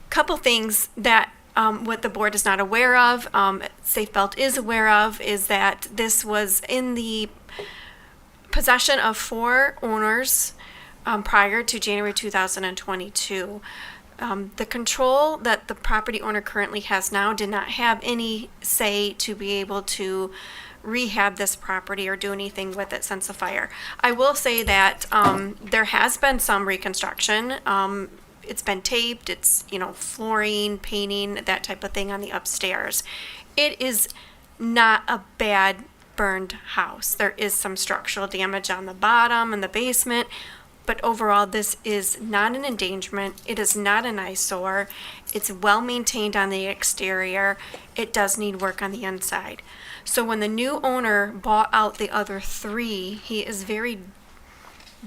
Couple things that what the board is not aware of, Safe Belt is aware of, is that this was in the possession of 4 owners prior to January 2022. The control that the property owner currently has now did not have any say to be able to rehab this property or do anything with it since the fire. I will say that there has been some reconstruction. It's been taped, it's, flooring, painting, that type of thing on the upstairs. It is not a bad burned house. There is some structural damage on the bottom and the basement, but overall this is not an endangerment. It is not an eyesore. It's well maintained on the exterior. It does need work on the inside. So when the new owner bought out the other 3, he is very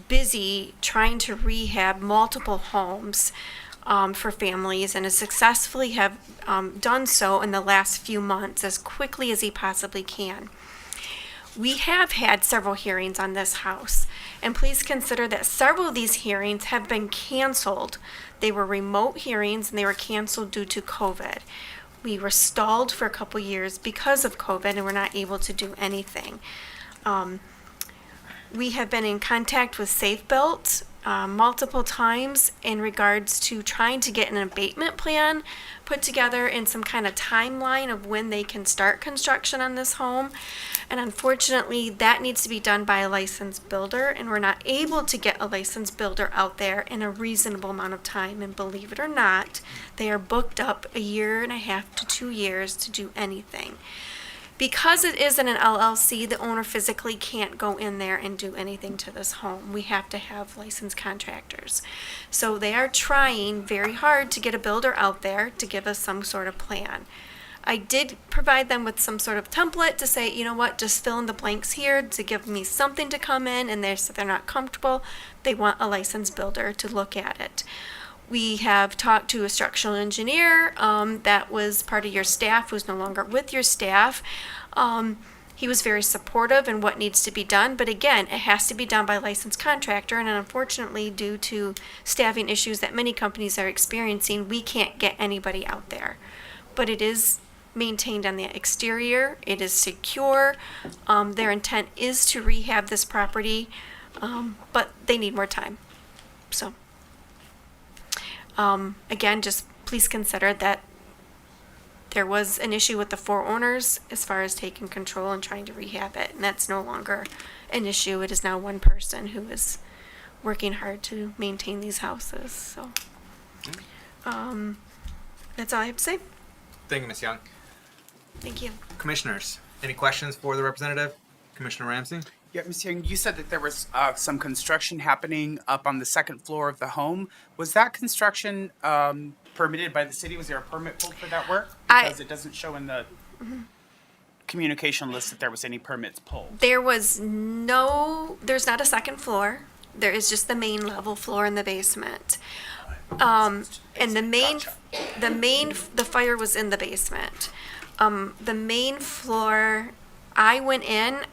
busy trying to rehab multiple homes for families, and has successfully have done so in the last few months as quickly as he possibly can. We have had several hearings on this house, and please consider that several of these hearings have been canceled. They were remote hearings and they were canceled due to COVID. We were stalled for a couple years because of COVID and were not able to do anything. We have been in contact with Safe Belt multiple times in regards to trying to get an abatement plan put together in some kind of timeline of when they can start construction on this home. And unfortunately, that needs to be done by a licensed builder, and we're not able to get a licensed builder out there in a reasonable amount of time. And believe it or not, they are booked up 1.5 to 2 years to do anything. Because it isn't an LLC, the owner physically can't go in there and do anything to this home. We have to have licensed contractors. So they are trying very hard to get a builder out there to give us some sort of plan. I did provide them with some sort of template to say, you know what, just fill in the blanks here to give me something to come in, and they're not comfortable. They want a licensed builder to look at it. We have talked to a structural engineer that was part of your staff, who's no longer with your staff. He was very supportive in what needs to be done, but again, it has to be done by a licensed contractor, and unfortunately, due to staffing issues that many companies are experiencing, we can't get anybody out there. But it is maintained on the exterior, it is secure. Their intent is to rehab this property, but they need more time. So, again, just please consider that there was an issue with the 4 owners as far as taking control and trying to rehab it, and that's no longer an issue. It is now one person who is working hard to maintain these houses. So, that's all I have to say. Thank you, Ms. Young. Thank you. Commissioners, any questions for the representative? Commissioner Ramsey? Yeah, Ms. Young, you said that there was some construction happening up on the 2nd floor of the home. Was that construction permitted by the city? Was there a permit pulled for that work? Because it doesn't show in the communication list that there was any permits pulled. There's not a 2nd floor. There is just the main level floor in the basement. And the fire was in the basement. The main floor, I went in,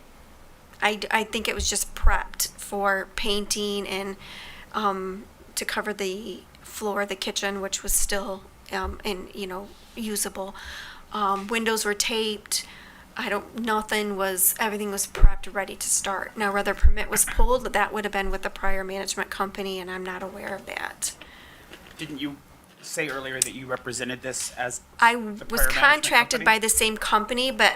I think it was just prepped for painting and to cover the floor of the kitchen, which was still usable. Windows were taped. Everything was prepped, ready to start. Now, whether permit was pulled, that would have been with the prior management company, and I'm not aware of that. Didn't you say earlier that you represented this as I the was prior management contracted company? by the same company, but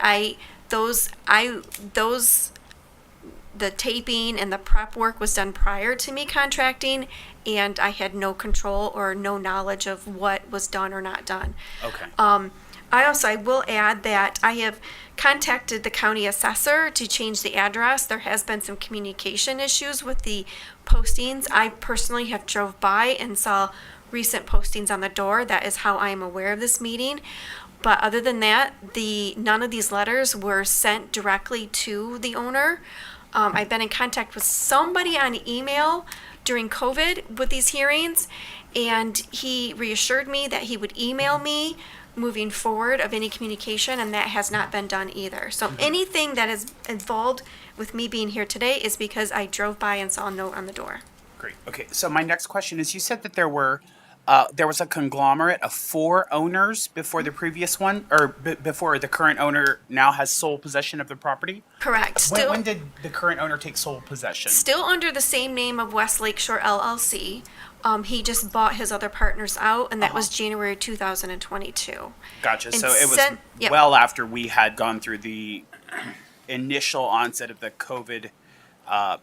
the taping and the prep work was done prior to me contracting, and I had no control or no knowledge of what was done or not done. Okay. I will add that I have contacted the county assessor to change the address. There has been some communication issues with the postings. I personally have drove by and saw recent postings on the door. That is how I am aware of this meeting. But other than that, none of these letters were sent directly to the owner. I've been in contact with somebody on email during COVID with these hearings, and he reassured me that he would email me moving forward of any communication, and that has not been done either. So anything that is involved with me being here today is because I drove by and saw a note on the door. Great. Okay. So my next question is: you said that there was a conglomerate of 4 owners before the previous one, or before the current owner now has sole possession of the property. Correct. When did the current owner take sole possession? Still under the same name of West Lakeshore LLC. He just bought his other partners out, and that was January 2022. Gotcha. And So it was yep. well after we had gone through the initial onset of the COVID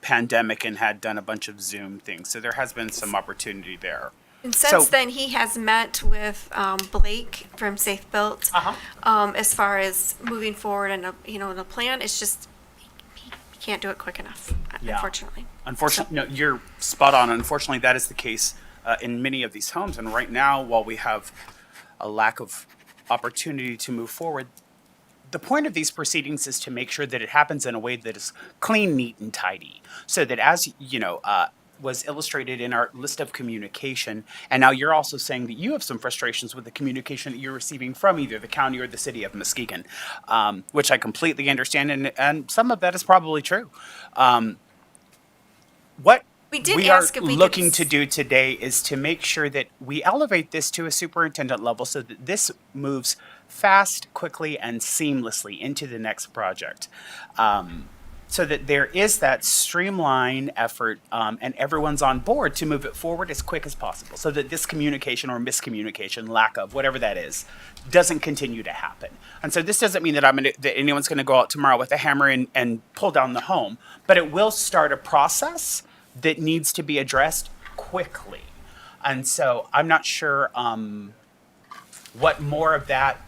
pandemic and had done a bunch of Zoom things. So there has been some opportunity there. And since then, he has met with Blake from Safe Built as far as moving forward and in a plan. It's just he can't do it quick enough, unfortunately. Unfortunately, no, you're spot on. Unfortunately, that is the case in many of these homes. And right now, while we have a lack of opportunity to move forward, the point of these proceedings is to make sure that it happens in a way that is clean, neat, and tidy. So that, as you know, was illustrated in our list of communication, and now you're also saying that you have some frustrations with the communication that you're receiving from either the county or the city of Muskegon, which I completely understand, and some of that is probably true. What we are looking to do today is to make sure that we elevate this to a superintendent level so that this moves fast, quickly, and seamlessly into the next project. So that there is that streamline effort and everyone's on board to move it forward as quick as possible so that this communication or miscommunication, lack of, whatever that is, doesn't continue to happen. And so this doesn't mean that that anyone's going to go out tomorrow with a hammer and pull down the home, but it will start a process that needs to be addressed quickly. And so I'm not sure what more of that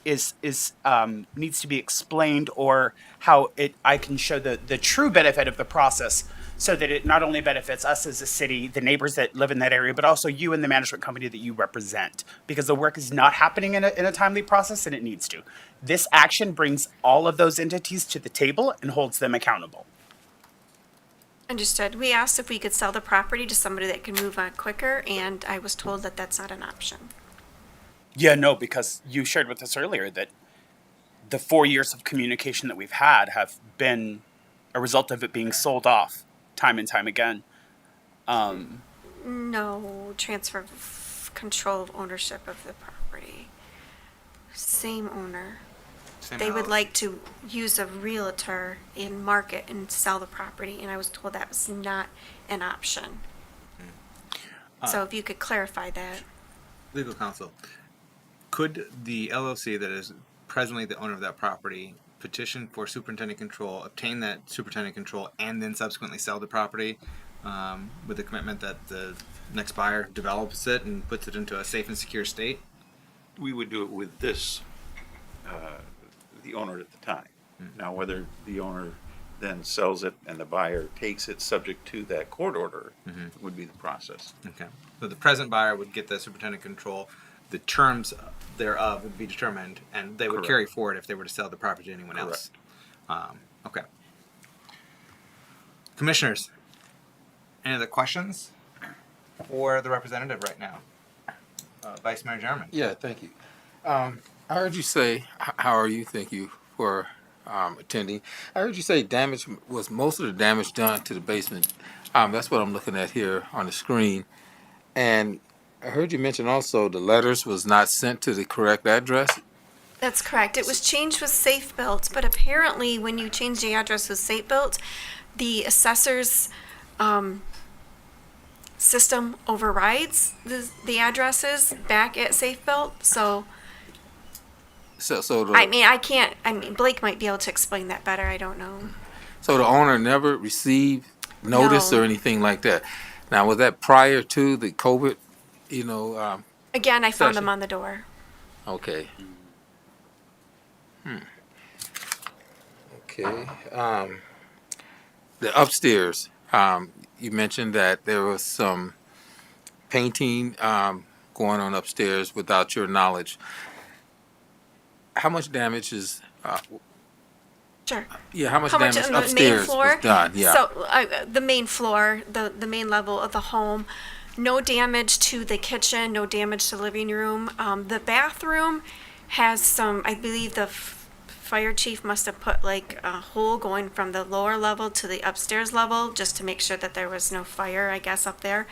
is needs to be explained, or how I can show the true benefit of the process so that it not only benefits us as a city, the neighbors that live in that area, but also you and the management company that you represent, because the work is not happening in a timely process, and it needs to. This action brings all of those entities to the table and holds them accountable. Understood. We asked if we could sell the property to somebody that can move on quicker, and I was told that that's not an option. Yeah, no, because you shared with us earlier that the 4 years of communication that we've had have been a result of it being sold off time and time again. No transfer of control of ownership of the property. Same owner. They would like to use a realtor and market and sell the property, and I was told that was not an option. So if you could clarify that. Legal counsel, could the LLC that is presently the owner of that property petition for superintendent control, obtain that superintendent control, and then subsequently sell the property with the commitment that the next buyer develops it and puts it into a safe and secure state? We would do it with this, the owner at the time. Now, whether the owner then sells it and the buyer takes it subject to that court order would be the process. Okay. So the present buyer would get the superintendent control. The terms thereof would be determined, and they would Correct. carry forward if they were to sell the property to anyone else. Okay. Commissioners, any other questions for the representative right now? Vice Mayor Jarman. Yeah, thank you. I heard you say, how are you? Thank you for attending. I heard you say most of the damage done to the basement. That's what I'm looking at here on the screen. And I heard you mention also the letters was not sent to the correct address. That's correct. It was changed with Safe Built, but apparently when you change the address with Safe Built, the assessors system overrides the addresses back at Safe Built. So, So the, I mean, Blake might be able to explain that better. I don't know. so the owner never received notice No. or anything like that. Now, was that prior to the COVID, Again, I found Session. them on the door. okay. Okay. The upstairs, you mentioned that there was some painting going on upstairs without your knowledge. How much damage is, Sure. yeah, how much How much damage on the main upstairs floor? was done? Yeah. So the main floor, the main level of the home, no damage to the kitchen, no damage to the living room. The bathroom has some. I believe the fire chief must have put like a hole going from the lower level to the upstairs level just to make sure that there was no fire, I guess, up there.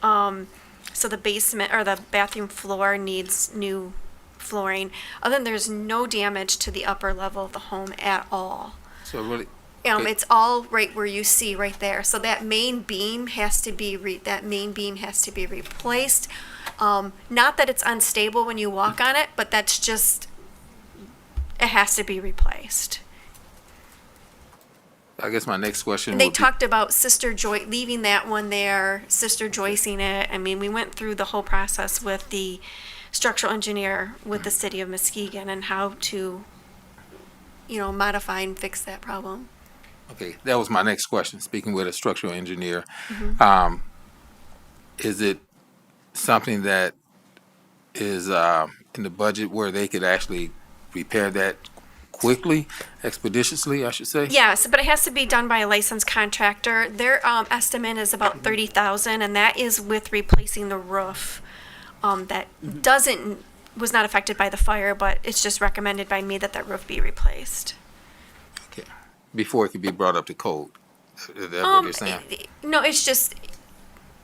So the basement or the bathroom floor needs new flooring. Other than there's no damage to the upper level of the home at all. So really, It's all right where you see right there. So that main beam has to be replaced. Not that it's unstable when you walk on it, but that's just it has to be replaced. I guess my next question And they would be, talked about leaving that one there, sister joicing it. I mean, we went through the whole process with the structural engineer with the city of Muskegon and how to, modify and fix that problem. okay, that was my next question. Speaking with a structural engineer, is it something that is in the budget where they could actually repair that quickly, expeditiously, I should say? Yes, but it has to be done by a licensed contractor. Their estimate is about 30,000, and that is with replacing the roof. That was not affected by the fire, but it's just recommended by me that that roof be replaced. Okay. Before it could be brought up to code. Is that what you're saying? No, it's just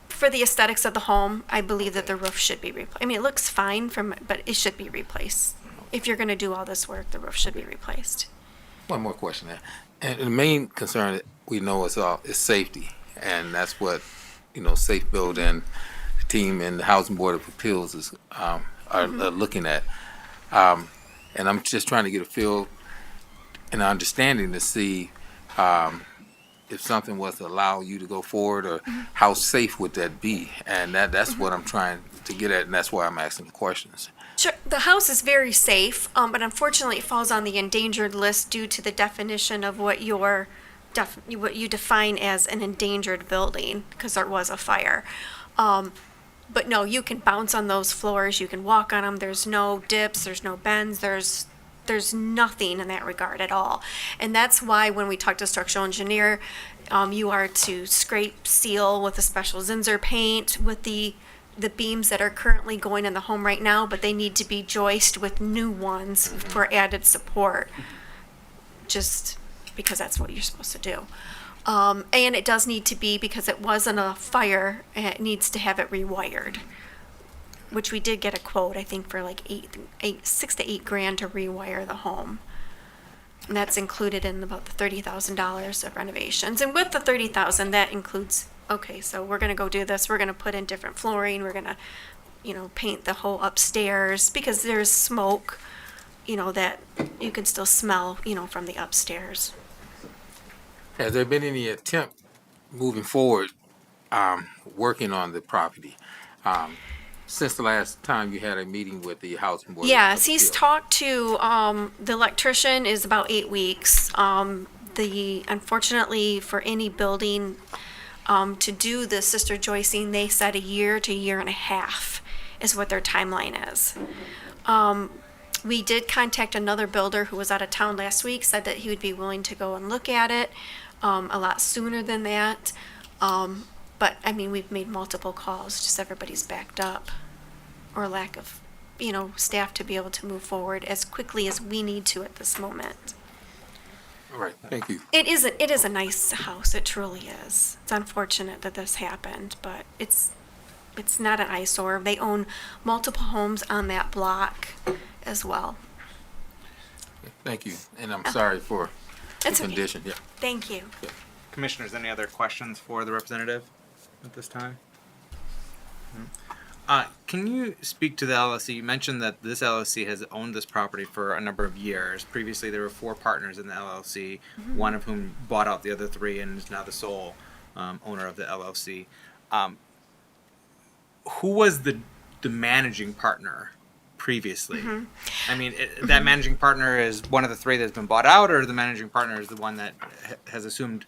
for the aesthetics of the home. I believe that the roof should be replaced. I mean, it looks fine but it should be replaced. If you're going to do all this work, the roof should be replaced. One more question there. And the main concern that we know is safety. And that's what, Safe Build and the team and the Housing Board of Appeals are looking at. And I'm just trying to get a feel and understanding to see if something was to allow you to go forward, or how safe would that be? And that's what I'm trying to get at, and that's why I'm asking the questions. Sure, the house is very safe, but unfortunately it falls on the endangered list due to the definition of what you define as an endangered building, because there was a fire. But no, you can bounce on those floors, you can walk on them, there's no dips, there's no bends, there's nothing in that regard at all. And that's why when we talk to structural engineer, you are to scrape seal with a special Zinsser paint with the beams that are currently going in the home right now, but they need to be joisted with new ones for added support, just because that's what you're supposed to do. And it does need to be, because it wasn't a fire, it needs to have it rewired, which we did get a quote, I think, for like $6,000 to $8,000 to rewire the home. And that's included in about the $30,000 of renovations. And with the $30,000, that includes, okay, so we're gonna go do this, we're gonna put in different flooring, we're gonna, paint the whole upstairs, because there's smoke, that you can still smell, from the upstairs. Has there been any attempt moving forward, working on the property? Since the last time you had a meeting with the Housing Board? Yes, he's talked to, the electrician is about 8 weeks. Unfortunately, for any building, to do the sister joisting, they said a year to a year and a half is what their timeline is. We did contact another builder who was out of town last week, said that he would be willing to go and look at it, a lot sooner than that. But, I mean, we've made multiple calls, just everybody's backed up, or lack of, staff to be able to move forward as quickly as we need to at this moment. All right, thank you. It is a nice house, it truly is. It's unfortunate that this happened, but it's not an eyesore. They own multiple homes on that block as well. Thank you, and I'm sorry for the It's okay. condition. Yeah. Thank you. Commissioners, any other questions for the representative at this time? Can you speak to the LLC? You mentioned that this LLC has owned this property for a number of years. Previously, there were 4 partners in the LLC, one of whom bought out the other 3 and is now the sole owner of the LLC. Who was the managing partner previously? I mean, that managing partner is one of the 3 that's been bought out, or the managing partner is the one that has assumed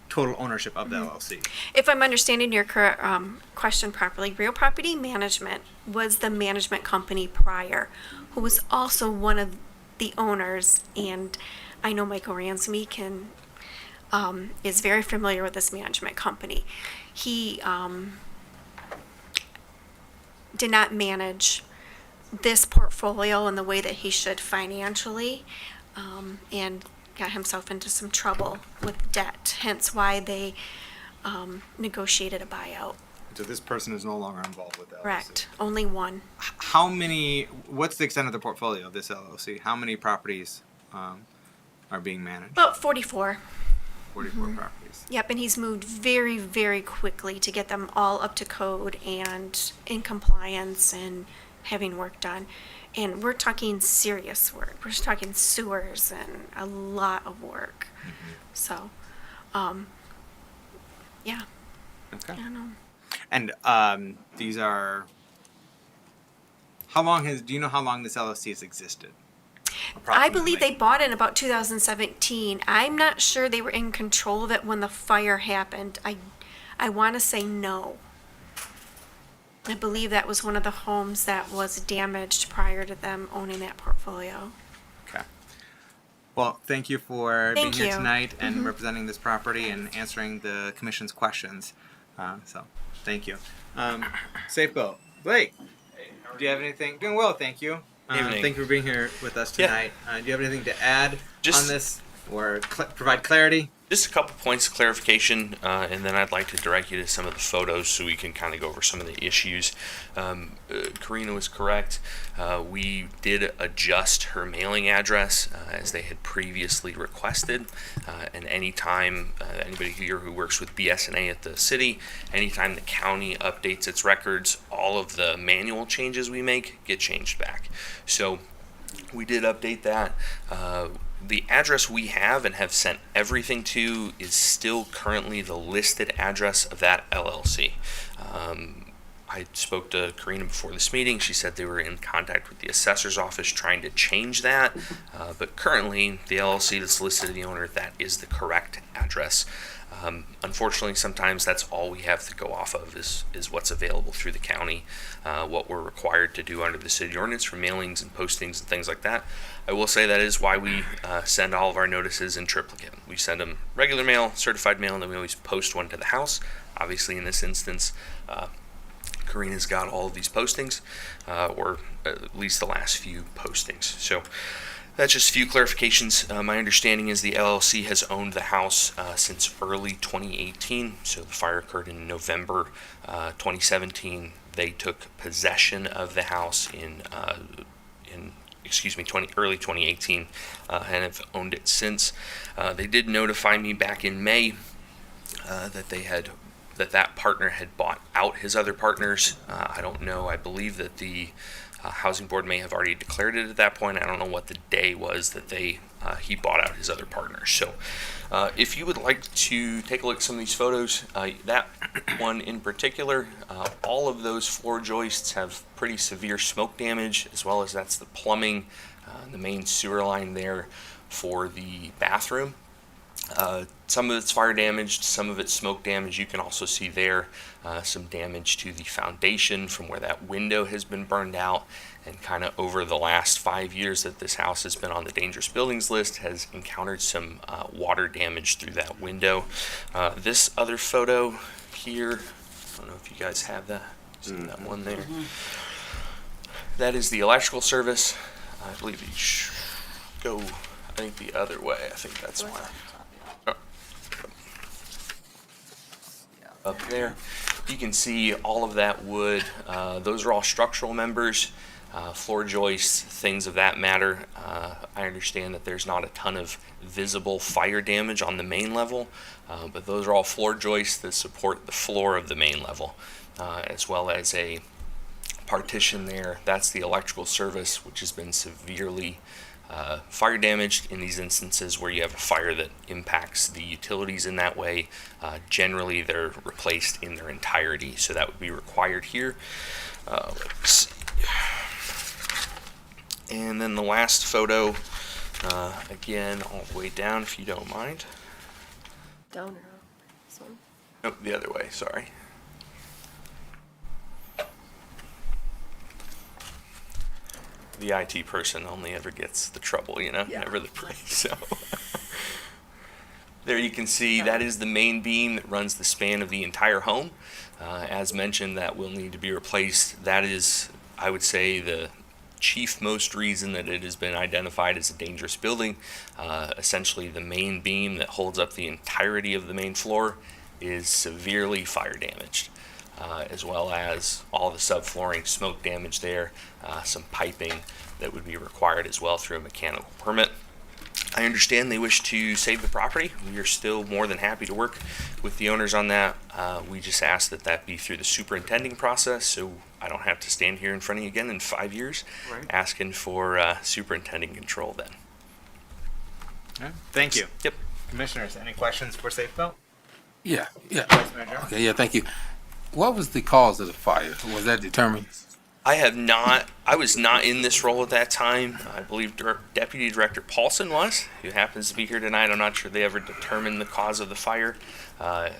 total ownership of the LLC? If I'm understanding your question properly, Real Property Management was the management company prior, who was also one of the owners, and I know Michael Ransome is very familiar with this management company. He did not manage this portfolio in the way that he should financially, and got himself into some trouble with debt, hence why they negotiated a buyout. So this person is no longer involved with the LLC? Correct. Only one. What's the extent of the portfolio of this LLC? How many properties are being managed? About 44. 44 properties. Yep, and he's moved very, very quickly to get them all up to code and in compliance and having work done. And we're talking serious work. We're just talking sewers and a lot of work. So, yeah. Okay. I don't know. And these are. Do you know how long this LLC has existed? I believe they bought it in about 2017. I'm not sure they were in control of it when the fire happened. I want to say no. I believe that was one of the homes that was damaged prior to them owning that portfolio. Okay. Well, thank you for being here you. tonight and representing this property and answering the commission's questions. So, thank you. Safe Boat. Blake, do you have anything? Doing well, thank you. Evening. Thank you for being here with us tonight. Do you have anything to add on this or provide clarity? Just a couple points of clarification, and then I'd like to direct you to some of the photos so we can kind of go over some of the issues. Karina was correct. We did adjust her mailing address as they had previously requested. And anytime anybody here who works with BS&A at the city, anytime the county updates its records, all of the manual changes we make get changed back. So we did update that. The address we have and have sent everything to is still currently the listed address of that LLC. I spoke to Karina before this meeting. She said they were in contact with the assessor's office trying to change that, but currently the LLC that's listed as the owner, that is the correct address. Unfortunately, sometimes that's all we have to go off of is what's available through the county, what we're required to do under the city ordinance for mailings and postings and things like that. I will say that is why we send all of our notices in triplicate. We send them regular mail, certified mail, and then we always post one to the house. Obviously, in this instance, Karina's got all of these postings, or at least the last few postings. So that's just a few clarifications. My understanding is the LLC has owned the house since early 2018. So the fire occurred in November 2017. They took possession of the house in early 2018 and have owned it since. They did notify me back in May that partner had bought out his other partners. I don't know. I believe that the Housing Board may have already declared it at that point. I don't know what the day was that he bought out his other partners. So if you would like to take a look at some of these photos, that one in particular, all of those floor joists have pretty severe smoke damage, as well as that's the plumbing, the main sewer line there for the bathroom. Some of it's fire damaged, some of it's smoke damage. You can also see there some damage to the foundation from where that window has been burned out, and kind of over the last 5 years that this house has been on the dangerous buildings list has encountered some water damage through that window. This other photo here, I don't know if you guys have that, see that one there. That is the electrical service. I believe you should go, I think, the other way. I think that's why. Up there, you can see all of that wood. Those are all structural members. floor joists, things of that matter. I understand that there's not a ton of visible fire damage on the main level, but those are all floor joists that support the floor of the main level, as well as a partition there. That's the electrical service, which has been severely fire damaged in these instances where you have a fire that impacts the utilities in that way. Generally, they're replaced in their entirety, so that would be required here. Let's see. And then the last photo, again, all the way down, if you don't mind. Down or up? This one? Nope, the other way, sorry. The IT person only ever gets the trouble, never the praise. So there you can see that is the main beam that runs the span of the entire home. As mentioned, that will need to be replaced. That is, I would say, the chief most reason that it has been identified as a dangerous building. Essentially, the main beam that holds up the entirety of the main floor is severely fire damaged. As well as all the subflooring, smoke damage there, some piping that would be required as well through a mechanical permit. I understand they wish to save the property. We are still more than happy to work with the owners on that. We just ask that that be through the superintending process, so I don't have to stand here in front of you again in 5 years asking for superintending control then. Thank you. Yep. Commissioners, any questions for Safe Belt? Yeah. Vice Mayor Jones? Okay, yeah, thank you. What was the cause of the fire? Was that determined? I was not in this role at that time. I believe Deputy Director Paulson was, who happens to be here tonight. I'm not sure they ever determined the cause of the fire. I'm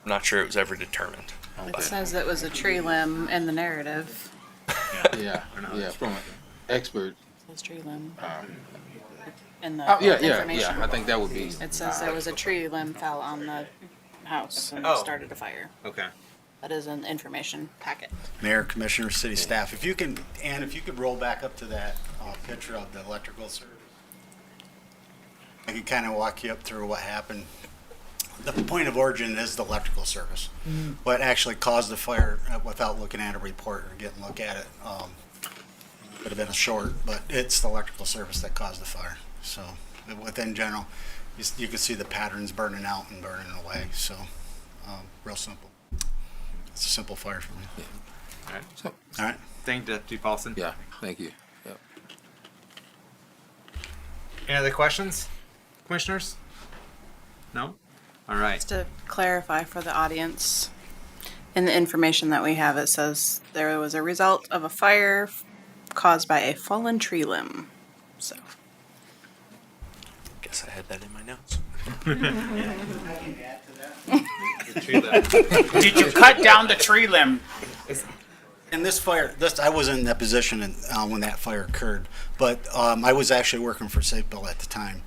not sure it was ever determined. It says it was a tree limb in the narrative. Yeah, from an expert. It says tree limb. In the Yeah, information. I think that would be. It says there was a tree limb fell on the house and started a fire. Okay. That is an information packet. Mayor, Commissioner, City staff, if you can roll back up to that picture of the electrical service. I can kind of walk you up through what happened. The point of origin is the electrical service. What actually caused the fire, without looking at a report or getting a look at it, would have been a short, but it's the electrical service that caused the fire. So within general, you can see the patterns burning out and burning away. So real simple. It's a simple fire for me. All right. All right. Thank you, Deputy Paulson. Yeah, thank you. Yep. Any other questions, commissioners? No? All right. Just to clarify for the audience, in the information that we have, it says there was a result of a fire caused by a fallen tree limb. So. Guess I had that in my notes. Did you cut down the tree limb? And this fire, I wasn't in that position when that fire occurred, but I was actually working for Safe Bill at the time.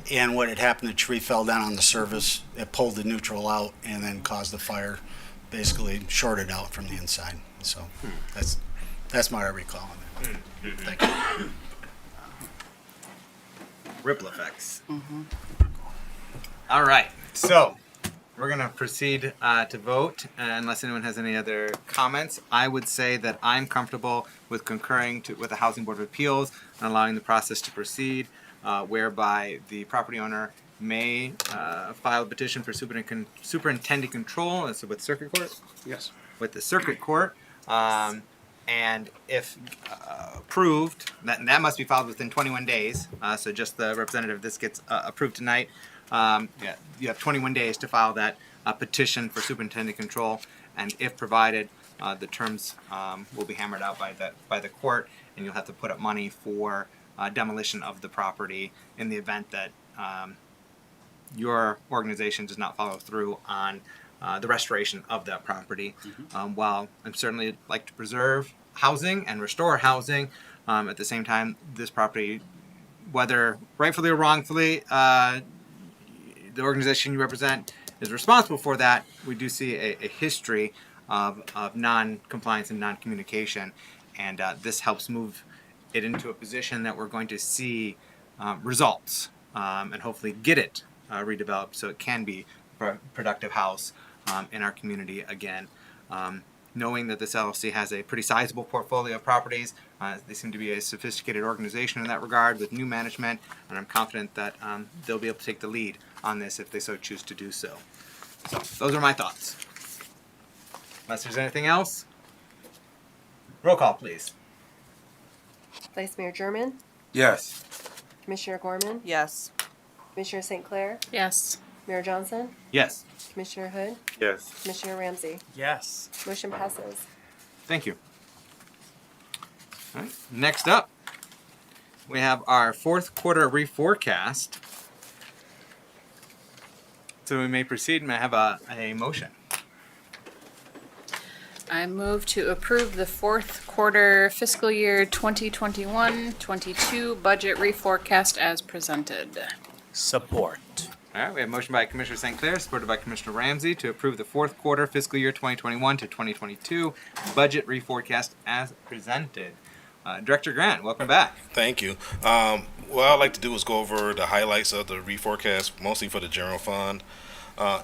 And what had happened, the tree fell down on the service, it pulled the neutral out and then caused the fire, basically shorted out from the inside. So that's my recall on that. Thank you. Ripple effects. All right. So we're going to proceed to vote unless anyone has any other comments. I would say that I'm comfortable with concurring with the Housing Board of Appeals and allowing the process to proceed, whereby the property owner may file a petition for superintending control with circuit court. Yes. With the circuit court. And if approved, that must be filed within 21 days. So just the representative, if this gets approved tonight, you have 21 days to file that petition for superintendent control. And if provided, the terms will be hammered out by the court, and you'll have to put up money for demolition of the property in the event that your organization does not follow through on the restoration of that property. While I'm certainly like to preserve housing and restore housing, at the same time, this property, whether rightfully or wrongfully, the organization you represent is responsible for that. We do see a history of non-compliance and non-communication, and this helps move it into a position that we're going to see results and hopefully get it redeveloped so it can be a productive house in our community again. knowing that this LLC has a pretty sizable portfolio of properties. They seem to be a sophisticated organization in that regard with new management, and I'm confident that they'll be able to take the lead on this if they so choose to do so. So those are my thoughts. Unless there's anything else, roll call, please. Vice Mayor German, Yes. Commissioner Gorman, Yes. Commissioner St. Clair, Yes. Mayor Johnson, Yes. Commissioner Hood, Yes. Commissioner Ramsey. Yes. Motion passes. Thank you. All right, next up, we have our fourth quarter reforecast. So we may proceed. May I have a motion? I move to approve the fourth quarter fiscal year 2021-22 budget reforecast as presented. Support. All right, we have a motion by Commissioner St. Clair, supported by Commissioner Ramsey, to approve the fourth quarter fiscal year 2021 to 2022 budget reforecast as presented. Director Grant, welcome back. Thank you. What I'd like to do is go over the highlights of the reforecast, mostly for the general fund.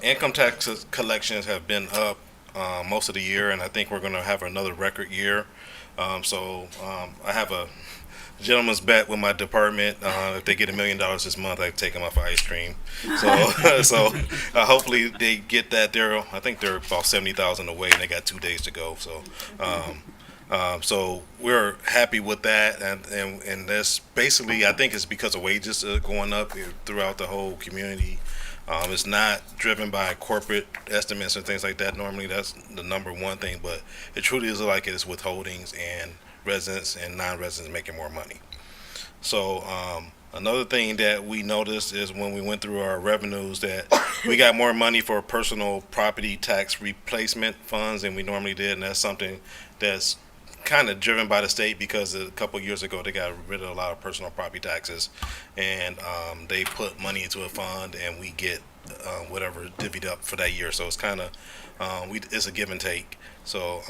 Income tax collections have been up most of the year, and I think we're going to have another record year. I have a gentleman's bet with my department. If they get $1 million this month, I take them off ice cream. So hopefully they get that. I think they're about 70,000 away, and they got 2 days to go. So we're happy with that, and that's basically, I think it's because of wages going up throughout the whole community. It's not driven by corporate estimates and things like that. Normally, that's the number one thing, but it truly is like it's withholdings and residents and non-residents making more money. So another thing that we noticed is when we went through our revenues that we got more money for personal property tax replacement funds than we normally did, and that's something that's kind of driven by the state because a couple of years ago they got rid of a lot of personal property taxes, and they put money into a fund and we get whatever divvied up for that year. So it's kind of it's a give and take. So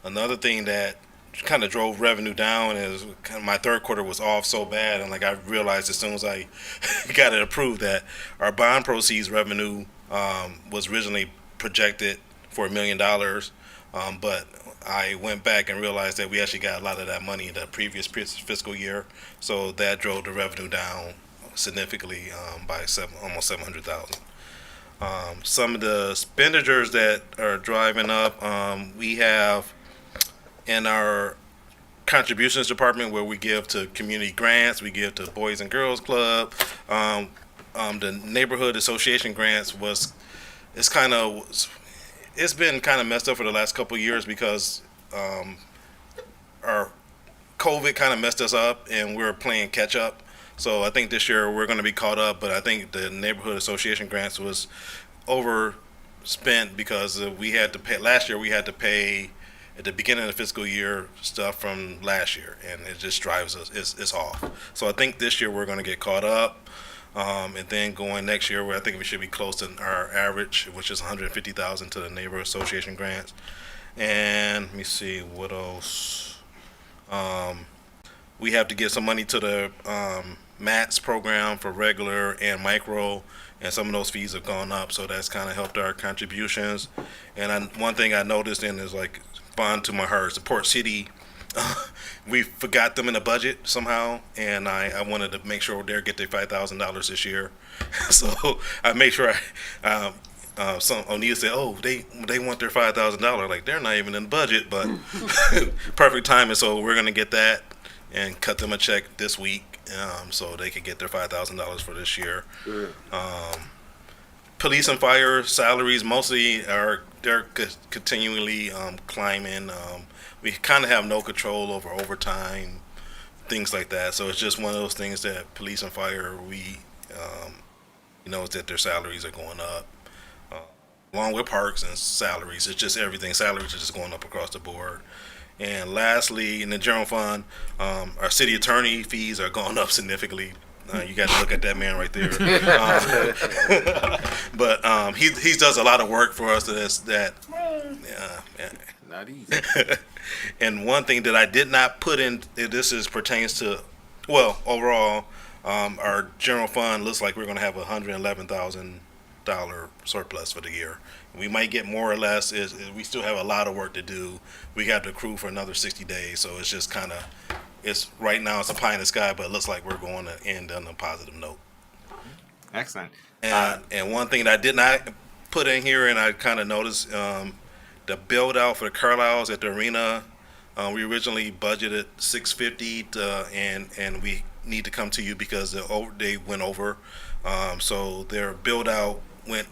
another thing that kind of drove revenue down is my third quarter was off so bad, and like I realized as soon as I got it approved that our bond proceeds revenue was originally projected for $1 million, but I went back and realized that we actually got a lot of that money in the previous fiscal year, so that drove the revenue down significantly by almost $700,000. Some of the expenditures that are driving up, we have in our contributions department where we give to community grants, we give to Boys and Girls Club. The neighborhood association grants it's been kind of messed up for the last couple of years because our COVID kind of messed us up and we're playing catch up. So I think this year we're going to be caught up, but I think the neighborhood association grants was overspent because we had to pay. Last year we had to pay at the beginning of the fiscal year stuff from last year, and it just drives us. It's off. So I think this year we're going to get caught up. And then going next year, where I think we should be close to our average, which is $150,000 to the neighborhood association grants. And let me see what else. We have to give some money to the MATS program for regular and micro, and some of those fees have gone up, so that's kind of helped our contributions. And one thing I noticed in is like bond to my heart, the Port City. We forgot them in the budget somehow, and I wanted to make sure they get their $5,000 this year. So I made sure O'Neill said, "Oh, they want their $5,000." Like they're not even in the budget, but perfect timing. So we're gonna get that and cut them a check this week, so they could get their $5,000 for this year. Police and fire salaries mostly they're continually climbing. We kind of have no control over overtime, things like that. So it's just one of those things that police and fire, we know that their salaries are going up. Along with parks and salaries, it's just everything. Salaries are just going up across the board. And lastly, in the general fund, our city attorney fees are going up significantly. You got to look at that man right there. But he does a lot of work for us. Not easy. And one thing that I did not put in, pertains to, overall, our general fund looks like we're going to have $111,000 surplus for the year. We might get more or less. We still have a lot of work to do. We got to accrue for another 60 days, so it's just kind of, it's right now it's a pie in the sky, but it looks like we're going to end on a positive note. Excellent. And one thing that I did not put in here, and I kind of noticed, the build out for the Carlisles at the arena. We originally budgeted $650, and we need to come to you because they went over. So their build out went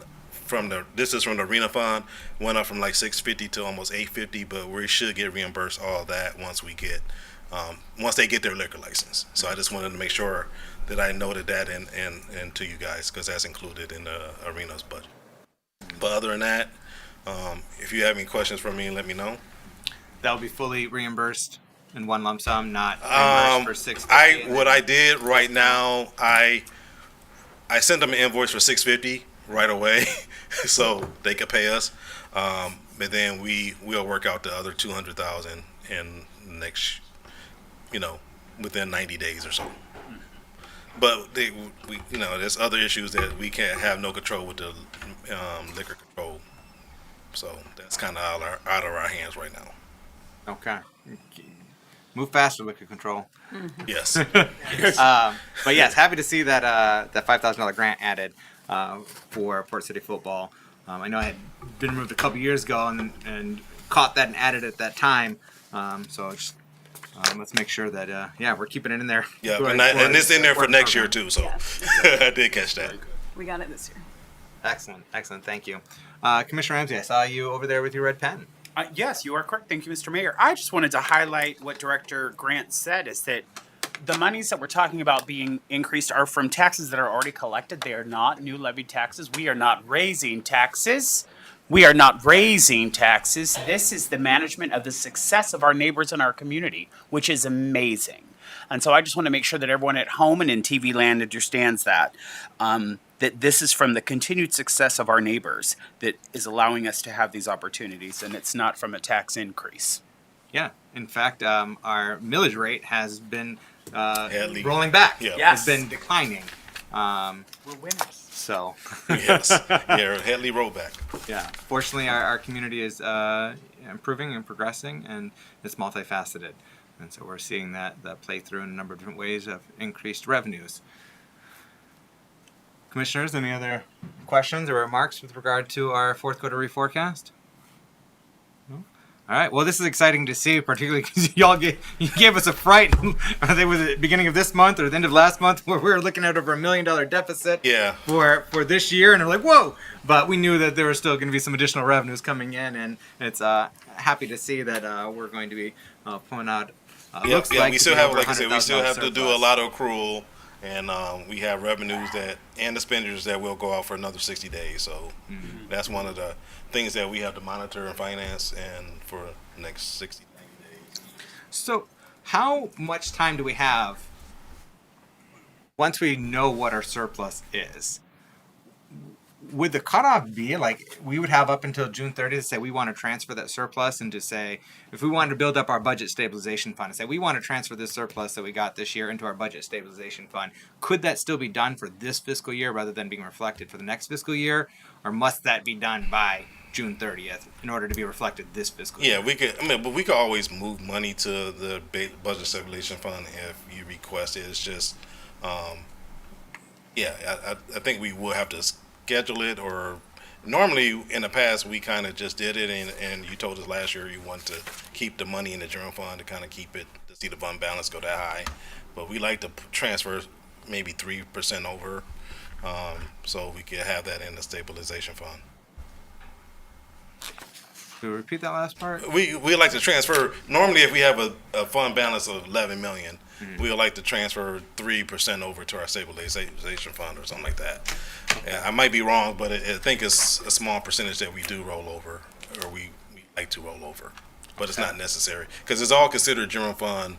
this is from the arena fund, went up from like $650 to almost $850, but we should get reimbursed all that once they get their liquor license. So I just wanted to make sure that I noted that and to you guys, because that's included in the arena's budget. But other than that, if you have any questions for me, let me know. That'll be fully reimbursed in one lump sum, not reimbursed for $650. What I did right now, I sent them an invoice for $650 right away, so they could pay us. But then we'll work out the other $200,000 in next, within 90 days or so. But there's other issues that we can't have no control with the liquor control. So that's kind of out of our hands right now. Okay. Move faster, liquor control. Yes. But yes, happy to see that that $5,000 grant added for Port City football. I know I had been removed a couple years ago and caught that and added it at that time. So just let's make sure that we're keeping it in there. Yeah, and it's in there for next year too. So I did catch that. We got it this year. Excellent. Thank you, Commissioner Ramsey. I saw you over there with your red pen. Yes, you are correct. Thank you, Mr. Mayor. I just wanted to highlight what Director Grant said, is that the monies that we're talking about being increased are from taxes that are already collected. They are not new levied taxes. We are not raising taxes. This is the management of the success of our neighbors in our community, which is amazing. And so I just want to make sure that everyone at home and in TV land understands that. That this is from the continued success of our neighbors that is allowing us to have these opportunities, and it's not from a tax increase. Yeah. In fact, our millage rate has been rolling back. Yeah. Yes. It's been declining. We're winners. So. Yes. Yeah, Headley rollback. Yeah. Fortunately, our community is improving and progressing, and it's multifaceted. And so we're seeing that play through in a number of different ways of increased revenues. Commissioners, any other questions or remarks with regard to our fourth quarter reforecast? No? All right. Well, this is exciting to see, particularly because you gave us a fright. I think was it the beginning of this month or the end of last month, where we were looking at over $1 million deficit. Yeah. For this year, and we're like, whoa! But we knew that there was still going to be some additional revenues coming in, and it's happy to see that we're going to be pulling out. We still have, like I said, we still have to do a lot of accrual. And we have revenues and expenditures that will go out for another 60 days. So that's one of the things that we have to monitor and finance and for the next 60 days. So how much time do we have once we know what our surplus is? Would the cutoff be like we would have up until June 30th to say we want to transfer that surplus, and to say if we wanted to build up our budget stabilization fund and say we want to transfer this surplus that we got this year into our budget stabilization fund, could that still be done for this fiscal year rather than being reflected for the next fiscal year, or must that be done by June 30th in order to be reflected this fiscal year? Yeah, we could. But we could always move money to the budget stabilization fund if you request it. It's just, I think we will have to schedule it, or normally in the past we kind of just did it, and you told us last year you want to keep the money in the general fund to kind of keep it, to see the fund balance go that high, but we like to transfer maybe 3% over, so we could have that in the stabilization fund. So repeat that last part. We like to transfer, normally if we have a fund balance of 11 million, we would like to transfer 3% over to our stabilization fund or something like that. I might be wrong, but I think it's a small percentage that we do roll over, or we like to roll over, but it's not necessary because it's all considered general fund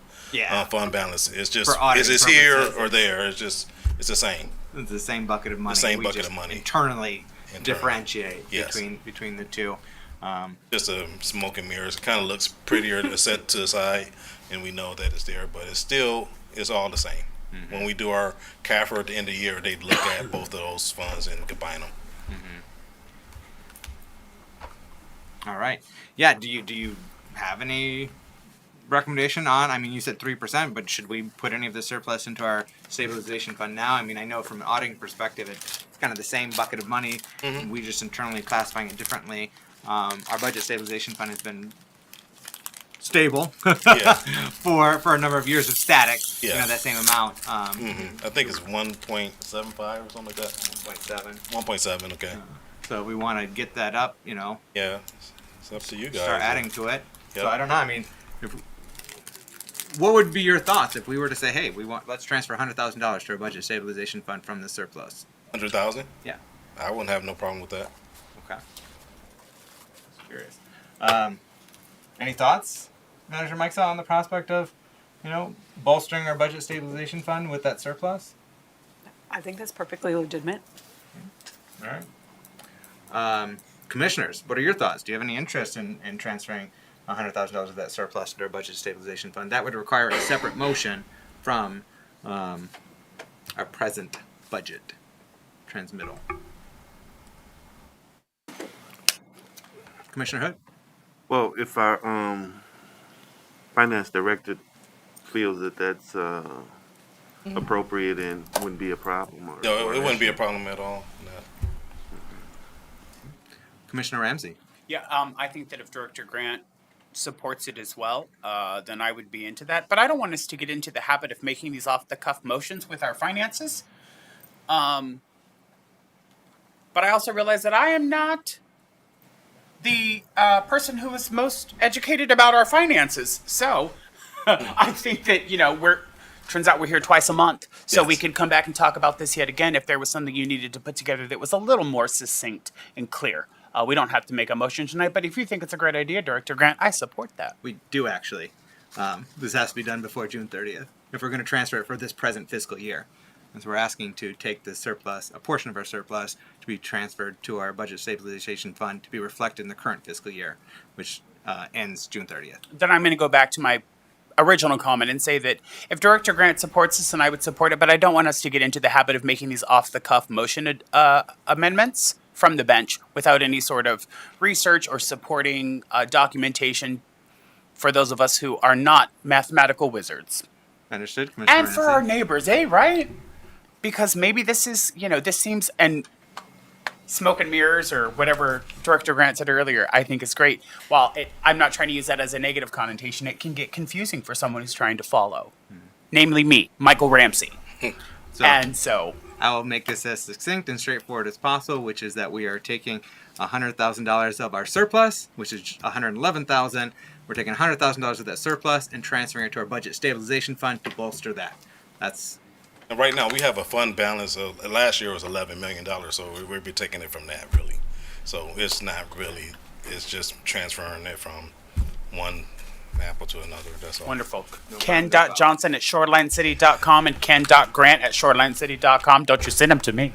fund balance. It's just is it here or there? It's the same. It's the same bucket of money. The same We bucket just of money. Internally differentiate Yes. between the two. Just a smoke and mirrors. It kind of looks prettier to set to the side, and we know that it's there, but it's all the same. When we do our CAFR at the end of the year, they look at both of those funds and combine them. All right. Yeah. Do you have any recommendation on? I mean, you said 3%, but should we put any of the surplus into our stabilization fund now? I mean, I know from an auditing perspective, it's kind of the same bucket of money. We just internally classifying it differently. Our budget stabilization fund has been stable for a number of years of static. You know, that same amount. I think it's 1.75 or something like that. 1.7. 1.7. Okay. So we want to get that up. You know. Yeah. It's up to you guys. Start adding to it. Yep. So I don't know. I mean, what would be your thoughts if we were to say, hey, let's transfer $100,000 to our budget stabilization fund from the surplus? 100,000? Yeah. I wouldn't have no problem with that. Okay. Just curious. Any thoughts, Manager Mike, on the prospect of, bolstering our budget stabilization fund with that surplus? I think that's perfectly legitimate. All right. Commissioners, what are your thoughts? Do you have any interest in transferring $100,000 of that surplus to our budget stabilization fund? That would require a separate motion from our present budget transmittal. Commissioner Hood? Well, if our finance director feels that that's appropriate and wouldn't be a problem. No, it wouldn't be a problem at all. No. Commissioner Ramsey? Yeah, I think that if Director Grant supports it as well, then I would be into that. But I don't want us to get into the habit of making these off-the-cuff motions with our finances. But I also realize that I am not the person who is most educated about our finances. So I think that, turns out we're here twice a month. So we can come back and talk about this yet again if there was something you needed to put together that was a little more succinct and clear. We don't have to make a motion tonight, but if you think it's a great idea, Director Grant, I support that. We do actually. This has to be done before June 30th if we're going to transfer it for this present fiscal year. And so we're asking to take the surplus, a portion of our surplus, to be transferred to our budget stabilization fund to be reflected in the current fiscal year, which ends June 30th. Then I'm going to go back to my original comment and say that if Director Grant supports this, then I would support it, but I don't want us to get into the habit of making these off-the-cuff motion amendments from the bench without any sort of research or supporting documentation for those of us who are not mathematical wizards. Understood, Commissioner And for our neighbors, right? Because maybe this is, this seems, and smoke and mirrors or whatever Director Grant said earlier, I think is great. While I'm not trying to use that as a negative connotation, it can get confusing for someone who's trying to follow. Namely me, Michael Ramsey. So I will make this as succinct and straightforward as possible, which is that we are taking $100,000 of our surplus, which is $111,000. We're taking $100,000 of that surplus and transferring it to our budget stabilization fund to bolster that. That's. And right now we have a fund balance of last year was $11 million, so we'll be taking it from that really. So it's not really. It's just transferring it from one apple to another. That's all. Wonderful. Ken.Johnson at ShorelineCity.com and Ken.Grant at ShorelineCity.com. Don't you send them to me.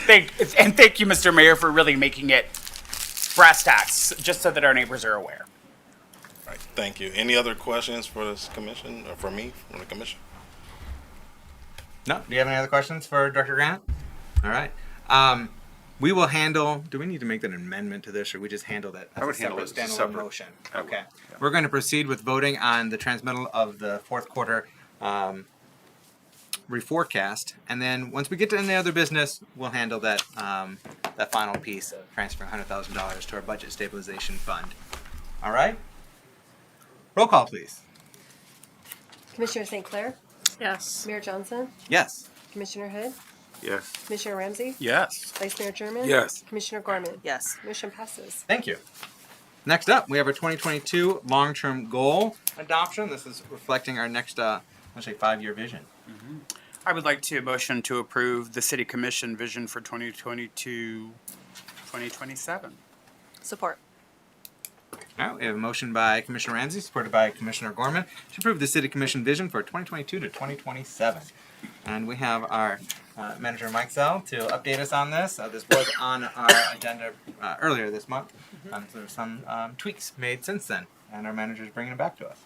Thank you, Mr. Mayor, for really making it brass tacks, just so that our neighbors are aware. Right. Thank you. Any other questions for this commission or for me from the commission? No. Do you have any other questions for Director Grant? All right. We will handle. Do we need to make an amendment to this, or we just handle that as I would a handle separate it as a standalone separate. motion? I would, Okay. yeah. We're going to proceed with voting on the transmittal of the fourth quarter reforecast, and then once we get to any other business, we'll handle that that final piece of transferring $100,000 to our budget stabilization fund. All right. Roll call, please. Commissioner St. Clair? Yes. Mayor Johnson? Yes. Commissioner Hood? Yes. Commissioner Ramsey? Yes. Vice Mayor German? Yes. Commissioner Gorman? Yes. Motion passes. Thank you. Next up, we have our 2022 long-term goal adoption. This is reflecting our next, let's say, 5-year vision. I would like to motion to approve the City Commission vision for 2022-2027. Support. All right, we have a motion by Commissioner Ramsey, supported by Commissioner Gorman, to approve the City Commission vision for 2022 to 2027. And we have our Manager Mike Zell to update us on this. This was on our agenda earlier this month. So there's some tweaks made since then, and our manager is bringing it back to us.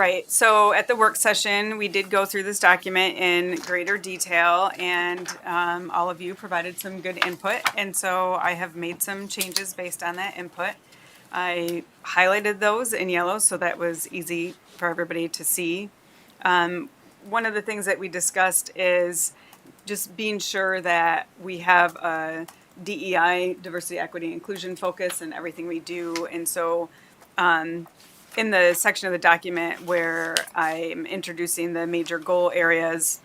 Right. So at the work session, we did go through this document in greater detail, and all of you provided some good input. And so I have made some changes based on that input. I highlighted those in yellow, so that was easy for everybody to see. One of the things that we discussed is just being sure that we have a DEI, diversity, equity, inclusion focus in everything we do. And so in the section of the document where I'm introducing the major goal areas,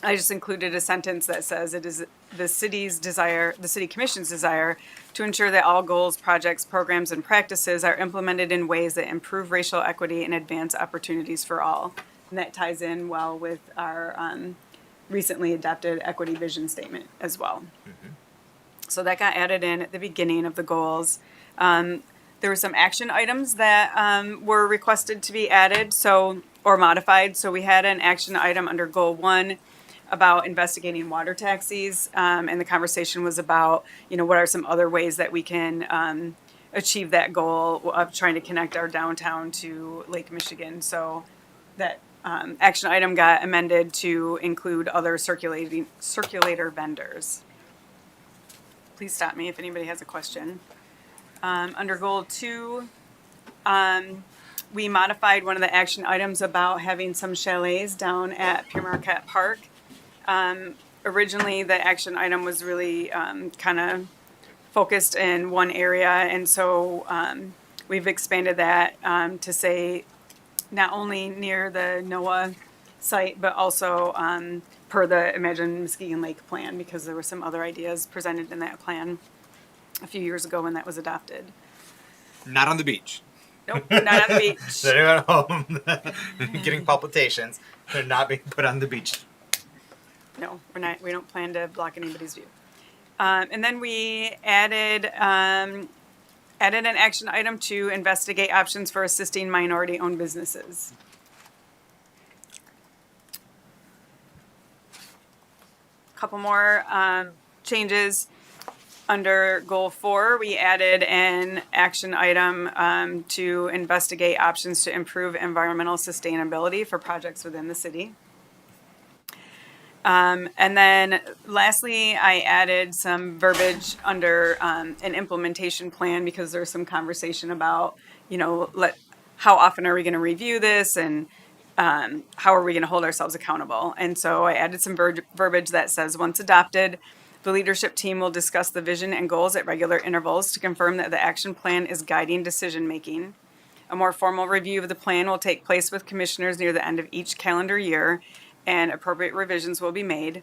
I just included a sentence that says it is the city commission's desire to ensure that all goals, projects, programs, and practices are implemented in ways that improve racial equity and advance opportunities for all. And that ties in well with our recently adopted equity vision statement as well. So that got added in at the beginning of the goals. There were some action items that were requested to be added, or modified. So we had an action item under goal 1 about investigating water taxis, and the conversation was about, what are some other ways that we can achieve that goal of trying to connect our downtown to Lake Michigan. So that action item got amended to include other circulator vendors. Please stop me if anybody has a question. Under goal 2, we modified one of the action items about having some chalets down at Pure Marquette Park. Originally, the action item was really kind of focused in one area, and so we've expanded that to say not only near the NOAA site, but also per the Imagine Muskegon Lake plan, because there were some other ideas presented in that plan a few years ago when that was adopted. Not on the beach. Nope, not on the beach. Sitting at home, getting palpitations. They're not being put on the beach. No, we're not. We don't plan to block anybody's view. And then we added an action item to investigate options for assisting minority-owned businesses. A couple more changes. Under goal 4, we added an action item to investigate options to improve environmental sustainability for projects within the city. And then lastly, I added some verbiage under an implementation plan, because there's some conversation about, how often are we going to review this, and how are we going to hold ourselves accountable. And so I added some verbiage that says, once adopted, the leadership team will discuss the vision and goals at regular intervals to confirm that the action plan is guiding decision-making. A more formal review of the plan will take place with commissioners near the end of each calendar year, and appropriate revisions will be made.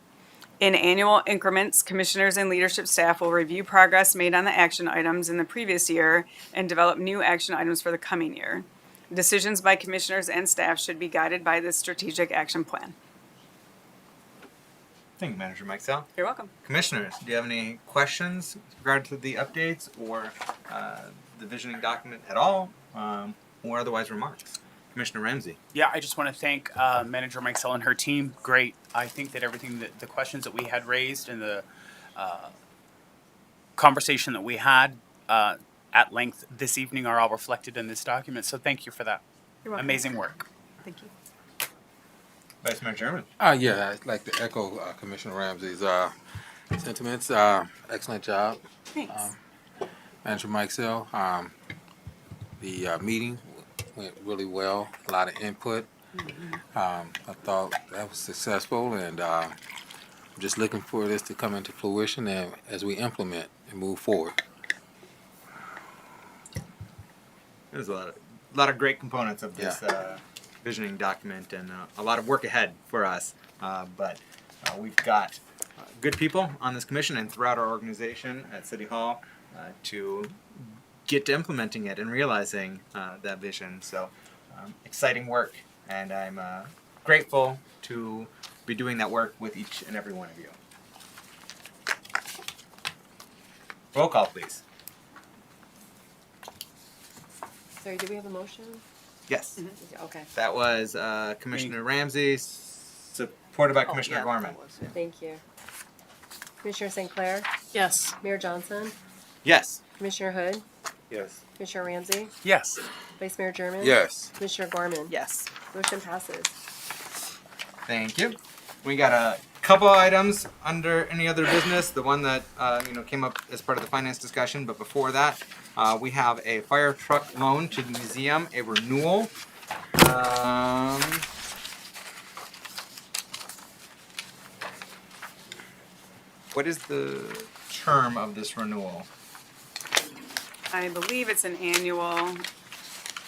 In annual increments, commissioners and leadership staff will review progress made on the action items in the previous year and develop new action items for the coming year. Decisions by commissioners and staff should be guided by this strategic action plan. Thank you, Manager Mike Sell. You're welcome. Commissioners, do you have any questions with regard to the updates or the visioning document at all, or otherwise remarks? Commissioner Ramsey. Yeah, I just want to thank Manager Mike Sell and her team. Great. I think that everything that the questions that we had raised and the conversation that we had at length this evening are all reflected in this document. So thank you for that. You're welcome. Amazing work. Thank you. Vice Mayor German. Yeah, I'd like to echo Commissioner Ramsey's sentiments. Excellent job. Thanks. Manager Mike Sell. The meeting went really well, a lot of input. I thought that was successful, and I'm just looking for this to come into fruition and as we implement and move forward. There's a lot of great components of this visioning document, and a lot of work ahead for us. But we've got good people on this commission and throughout our organization at City Hall to get to implementing it and realizing that vision. So exciting work, and I'm grateful to be doing that work with each and every one of you. Roll call, please. Sorry, do we have a motion? Yes. Okay. That was Commissioner Ramsey, supported by Commissioner Gorman. Thank you. Commissioner St. Clair? Yes. Mayor Johnson? Yes. Commissioner Hood? Yes. Commissioner Ramsey? Yes. Vice Mayor German? Yes. Commissioner Gorman? Yes. Motion passes. Thank you. We got a couple items under any other business. The one that came up as part of the finance discussion, but before that, we have a fire truck loan to the museum, a renewal. What is the term of this renewal? I believe it's an annual.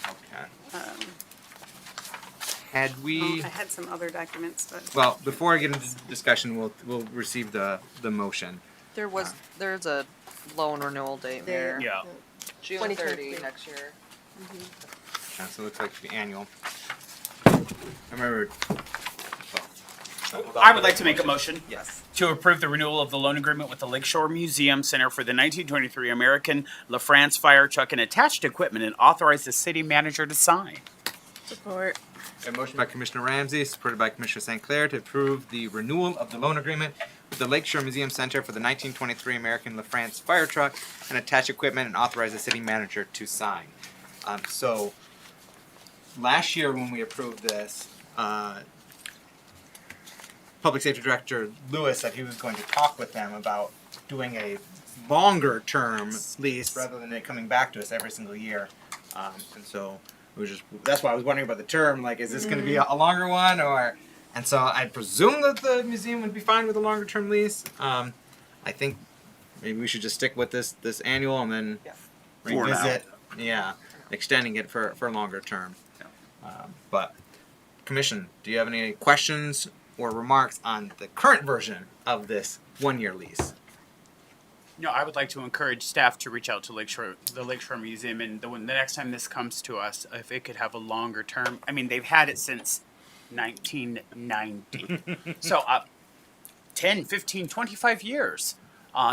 Okay. Had we? I had some other documents, but. Well, before I get into the discussion, we'll receive the motion. There's a loan renewal date there. Yeah. June 2023. 30 next year. So it looks like the annual. I remember. I would like to make a motion. Yes. To approve the renewal of the loan agreement with the Lakeshore Museum Center for the 1923 American LaFrance fire truck and attached equipment and authorize the city manager to sign. Support. A motion by Commissioner Ramsey, supported by Commissioner St. Clair, to approve the renewal of the loan agreement with the Lakeshore Museum Center for the 1923 American LaFrance fire truck and attached equipment and authorize the city manager to sign. So last year when we approved this, Public Safety Director Lewis said he was going to talk with them about doing a longer term lease rather than it coming back to us every single year. And so it was that's why I was wondering about the term. Like, is this going to be a longer one, or? And so I presume that the museum would be fine with a longer term lease. I think maybe we should just stick with this annual and then revisit. Yeah, extending it for a longer term. But Commission, do you have any questions or remarks on the current version of this 1-year lease? No, I would like to encourage staff to reach out to the Lakeshore Museum, and the next time this comes to us, if it could have a longer term. I mean, they've had it since 1990. So 10, 15, 25 years.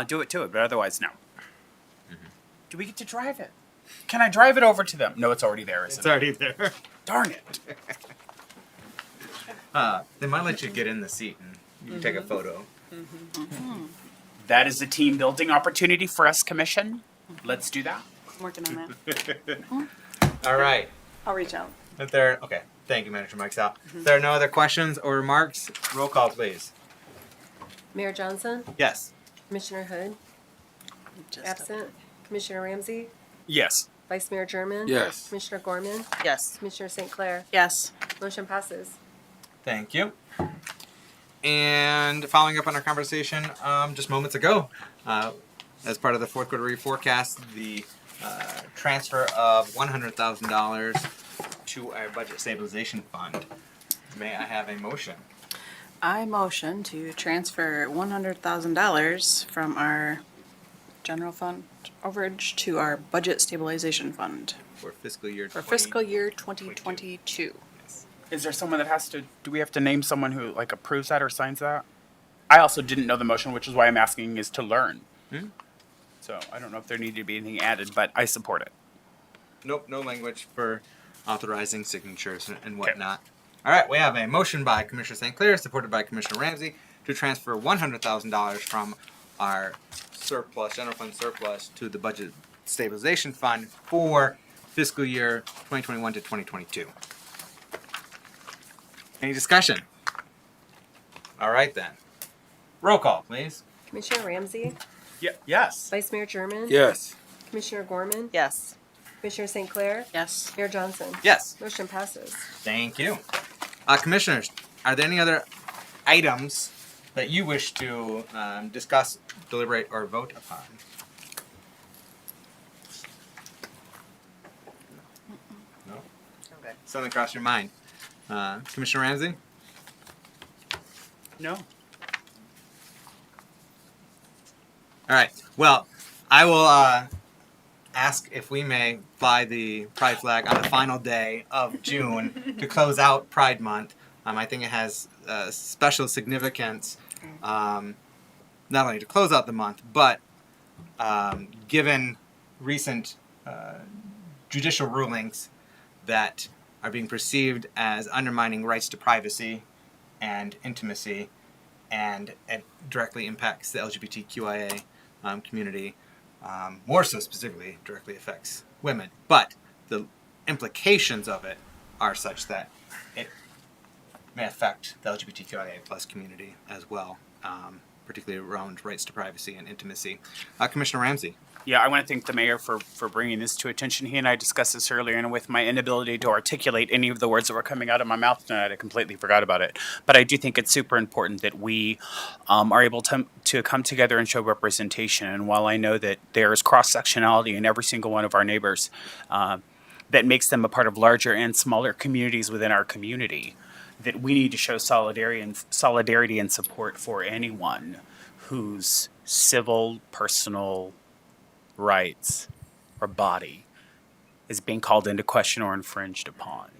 Do it to it, but otherwise, no. Do we get to drive it? Can I drive it over to them? No, it's already there, isn't it? It's already there. Darn it. They might let you get in the seat and you can take a photo. That is a team building opportunity for us, Commission. Let's do that. I'm working on that. All right. I'll reach out. Okay. Thank you, Manager Mike Sal. If there are no other questions or remarks, roll call, please. Mayor Johnson? Yes. Commissioner Hood? Absent. Commissioner Ramsey? Yes. Vice Mayor German? Yes. Commissioner Gorman? Yes. Commissioner St. Clair? Yes. Motion passes. Thank you. And following up on our conversation just moments ago, as part of the fourth quarter reforecast, the transfer of $100,000 to our budget stabilization fund. May I have a motion? I motion to transfer $100,000 from our general fund overage to our budget stabilization fund For fiscal year for fiscal year 2022. Is there someone that has to, do we have to name someone who like approves that or signs that? I also didn't know the motion, which is why I'm asking is to learn. So I don't know if there needed to be anything added, but I support it. Nope, no language for authorizing signatures and whatnot. All right, we have a motion by Commissioner St. Clair, supported by Commissioner Ramsey, to transfer $100,000 from our surplus, general fund surplus, to the budget stabilization fund for fiscal year 2021 to 2022. Any discussion? All right then. Roll call, please. Commissioner Ramsey? Yes. Vice Mayor German? Yes. Commissioner Gorman? Yes. Commissioner St. Clair? Yes. Mayor Johnson? Yes. Motion passes. Thank you. Commissioners, are there any other items that you wish to discuss, deliberate, or vote upon? No? Okay. Something crossed your mind. Commissioner Ramsey? No. All right. Well, I will ask if we may fly the pride flag on the final day of June to close out Pride Month. I think it has special significance, not only to close out the month, but given recent judicial rulings that are being perceived as undermining rights to privacy and intimacy, and it directly impacts the LGBTQIA community. More so specifically, directly affects women. But the implications of it are such that it may affect the LGBTQIA plus community as well, particularly around rights to privacy and intimacy. Commissioner Ramsey. Yeah, I want to thank the mayor for bringing this to attention. He and I discussed this earlier, and with my inability to articulate any of the words that were coming out of my mouth tonight, I completely forgot about it. But I do think it's super important that we are able to come together and show representation. And while I know that there is cross-sectionality in every single one of our neighbors, that makes them a part of larger and smaller communities within our community, that we need to show solidarity and support for anyone whose civil, personal rights or body is being called into question or infringed upon.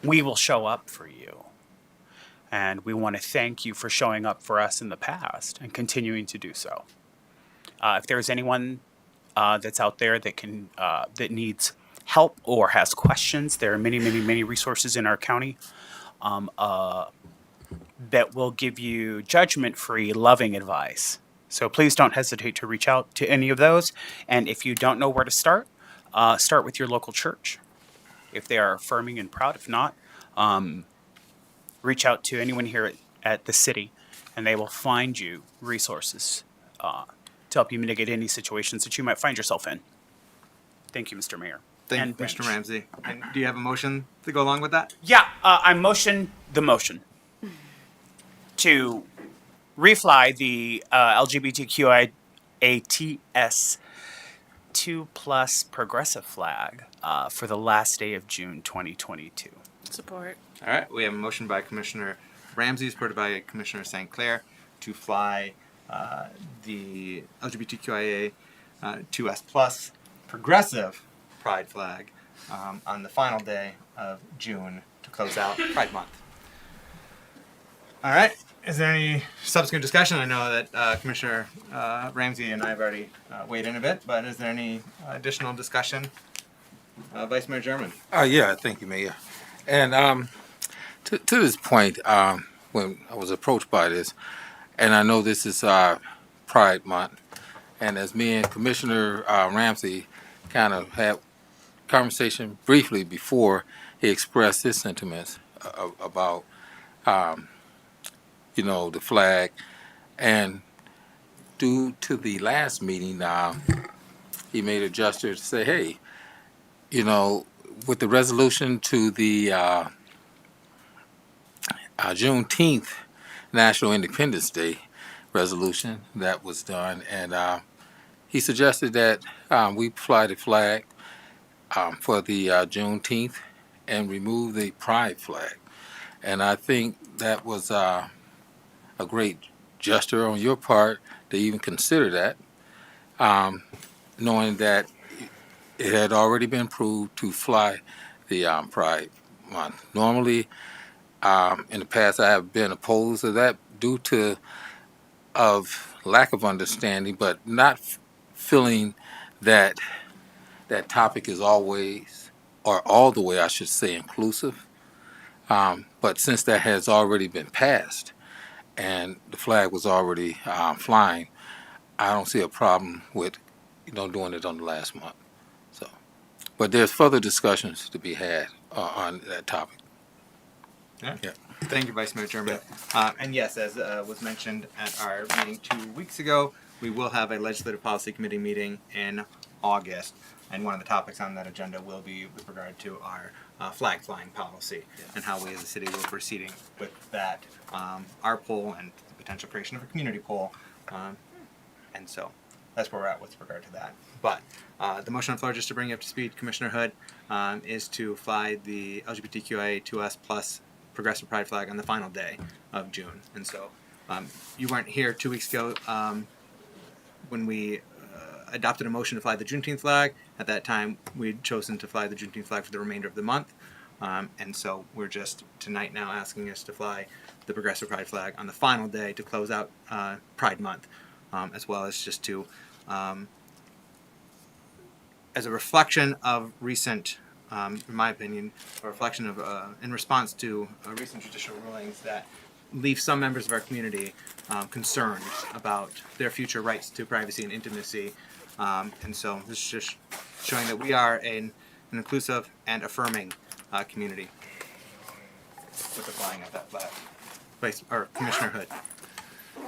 We will show up for you. And we want to thank you for showing up for us in the past and continuing to do so. If there's anyone that's out there that that needs help or has questions, there are many resources in our county that will give you judgment-free, loving advice. So please don't hesitate to reach out to any of those. And if you don't know where to start with your local church. If they are affirming and proud. If not, reach out to anyone here at the city, and they will find you resources to help you mitigate any situations that you might find yourself in. Thank you, Mr. Mayor. Thank you, Mr. Ramsey. And do you have a motion to go along with that? Yeah, I motion the motion to refly the LGBTQIATS 2+ progressive flag for the last day of June 2022. Support. All right, we have a motion by Commissioner Ramsey, supported by Commissioner St. Clair, to fly the LGBTQIA 2S+ progressive pride flag on the final day of June to close out Pride Month. All right, is there any subsequent discussion? I know that Commissioner Ramsey and I have already weighed in a bit, but is there any additional discussion? Vice Mayor German. Yeah, thank you, Mayor. And to this point, when I was approached by this, and I know this is Pride Month, and as me and Commissioner Ramsey kind of had conversation briefly before he expressed his sentiments about, the flag, and due to the last meeting, he made a gesture to say, hey, with the resolution to the Juneteenth National Independence Day resolution that was done, and he suggested that we fly the flag for the Juneteenth and remove the pride flag. And I think that was a great gesture on your part to even consider that, knowing that it had already been proved to fly the Pride Month. Normally, in the past, I have been opposed to that due to lack of understanding, but not feeling that that topic is always, or all the way, I should say, inclusive. But since that has already been passed and the flag was already flying, I don't see a problem with doing it on the last month. So, but there's further discussions to be had on that topic. Yeah. Thank you, Vice Mayor German. And yes, as was mentioned at our meeting 2 weeks ago, we will have a Legislative Policy Committee meeting in August. And one of the topics on that agenda will be with regard to our flag flying policy and how we as a city will be proceeding with that, our poll and the potential creation of a community poll. And so that's where we're at with regard to that. But the motion on the floor, just to bring you up to speed, Commissioner Hood, is to fly the LGBTQIA 2S+ progressive pride flag on the final day of June. And so you weren't here 2 weeks ago when we adopted a motion to fly the Juneteenth flag. At that time, we'd chosen to fly the Juneteenth flag for the remainder of the month. And so we're just tonight now asking us to fly the progressive pride flag on the final day to close out Pride Month, as well as just to, as a reflection of recent, in my opinion, a reflection of, in response to recent judicial rulings that leave some members of our community concerned about their future rights to privacy and intimacy. And so this is just showing that we are an inclusive and affirming community with the flying of that flag. Commissioner Hood.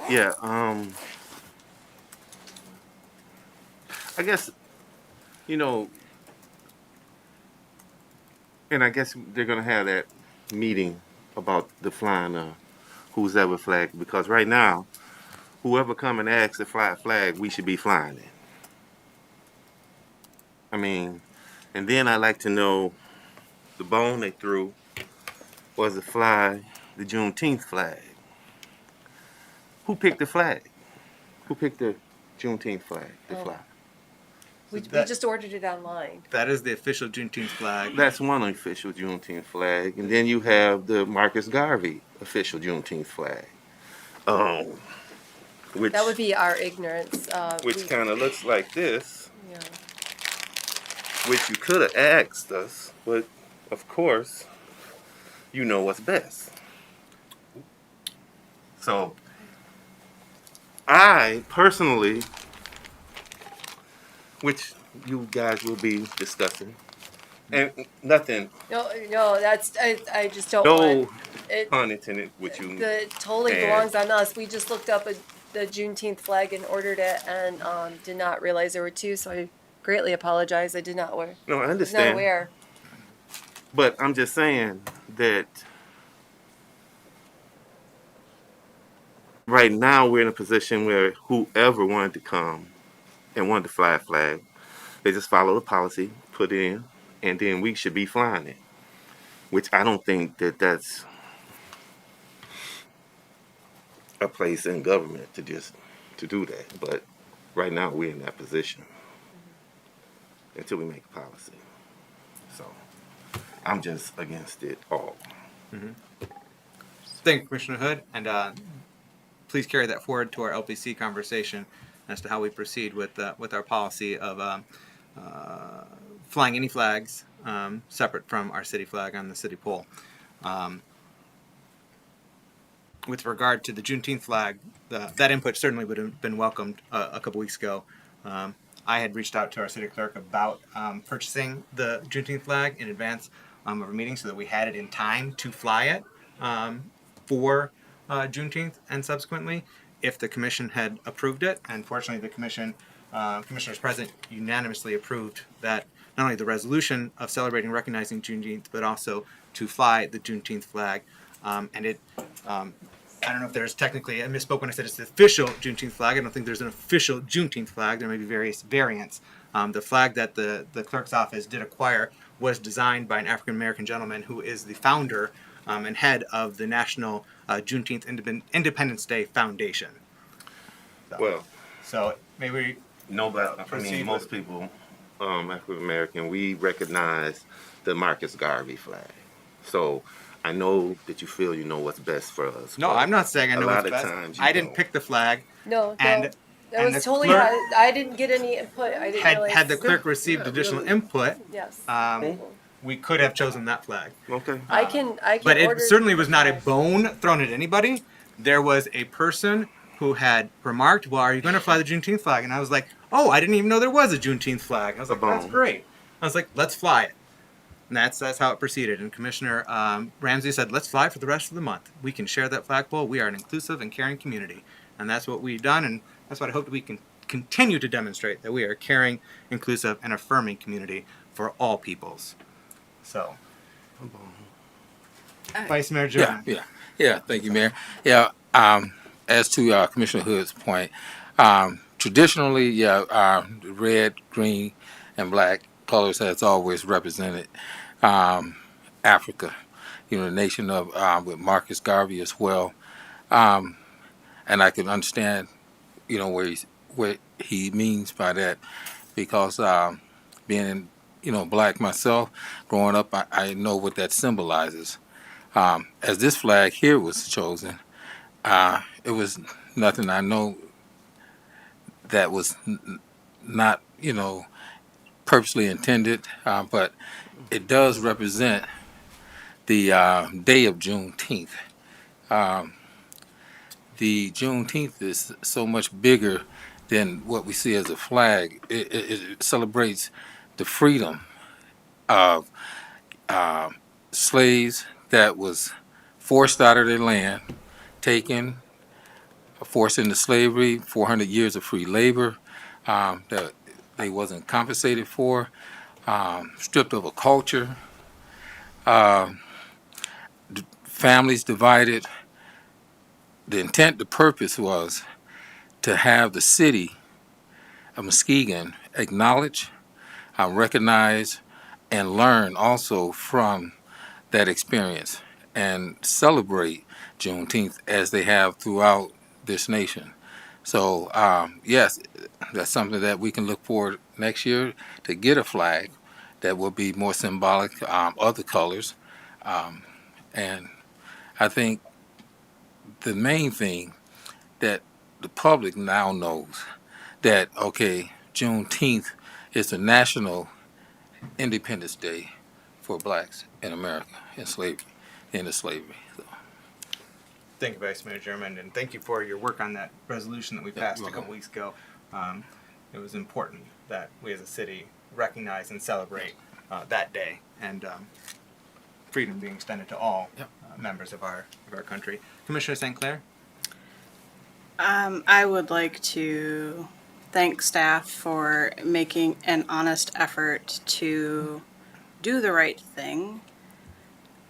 Yeah, I guess, and I guess they're gonna have that meeting about the flying who's ever flag, because right now, whoever come and asks to fly a flag, we should be flying it. I mean, and then I like to know the bone they threw was to fly the Juneteenth flag. Who picked the flag? Who picked the Juneteenth flag to fly? We just ordered it online. That is the official Juneteenth flag. That's one official Juneteenth flag, and then you have the Marcus Garvey official Juneteenth flag, which That would be our ignorance. which kind of looks like this, Yeah. which you could have asked us, but of course, you know what's best. So, I personally, which you guys will be discussing, and nothing, No, that's I just don't no want it. pun intended, which you. The totally and- belongs on us. We just looked up the Juneteenth flag and ordered it, and did not realize there were two. So I greatly apologize. I did not wear. No, I Was not understand. aware. But I'm just saying that right now we're in a position where whoever wanted to come and wanted to fly a flag, they just follow the policy, put it in, and then we should be flying it. Which I don't think that that's a place in government to do that. But right now we're in that position until we make a policy. So I'm just against it all. Thank you, Commissioner Hood, and please carry that forward to our LPC conversation as to how we proceed with our policy of flying any flags separate from our city flag on the city pole. With regard to the Juneteenth flag, that input certainly would have been welcomed a couple weeks ago. I had reached out to our city clerk about purchasing the Juneteenth flag in advance of our meeting so that we had it in time to fly it for Juneteenth and subsequently if the commission had approved it. And fortunately, the commissioners present unanimously approved that not only the resolution of celebrating and recognizing Juneteenth, but also to fly the Juneteenth flag. And it, I don't know if there's technically, I misspoke when I said it's the official Juneteenth flag. I don't think there's an official Juneteenth flag. There may be various variants. The flag that the clerk's office did acquire was designed by an African American gentleman who is the founder and head of the National Juneteenth Independence Day Foundation. So maybe Nobody, most people, African American, we recognize the Marcus Garvey flag. So I know that you feel you know what's best for us. No, I'm not saying I know what's best. I didn't pick the flag. No, and that was the totally. clerk I didn't get any input. I didn't realize. had the clerk received additional input, Yes. we could have chosen that flag. Okay. I can. But it order certainly was not a bone thrown at anybody. There was a person who had remarked, "Well, are you going to fly the Juneteenth flag?" And I was like, "Oh, I didn't even know there was a Juneteenth flag." I was like, "That's great." I was like, "Let's fly it." And that's how it proceeded. And Commissioner Ramsey said, "Let's fly for the rest of the month. We can share that flagpole. We are an inclusive and caring community." And that's what we've done, and that's what I hope that we can continue to demonstrate, that we are a caring, inclusive, and affirming community for all peoples. So, Vice Mayor Jordan. Yeah. Thank you, Mayor. Yeah. As to Commissioner Hood's point, traditionally, red, green, and black colors has always represented Africa. The nation of with Marcus Garvey as well, and I can understand, what he means by that, because being black myself, growing up, I know what that symbolizes. As this flag here was chosen, it was nothing I know that was not, purposely intended, but it does represent the day of Juneteenth. The Juneteenth is so much bigger than what we see as a flag. It celebrates the freedom of slaves that was forced out of their land, taken, forced into slavery, 400 years of free labor that they wasn't compensated for, stripped of a culture, families divided. The intent, the purpose was to have the city of Muskegon acknowledge, recognize, and learn also from that experience and celebrate Juneteenth as they have throughout this nation. So, yes, that's something that we can look forward next year to get a flag that will be more symbolic of the colors. And I think the main thing that the public now knows that, okay, Juneteenth is the National Independence Day for blacks in America in slavery, into slavery. So, Thank you, Vice Mayor German, and thank you for your work on that resolution that we passed a couple weeks ago. It was important that we as a city recognize and celebrate that day and freedom being extended to all members of our country. Commissioner St. Clair? I would like to thank staff for making an honest effort to do the right thing.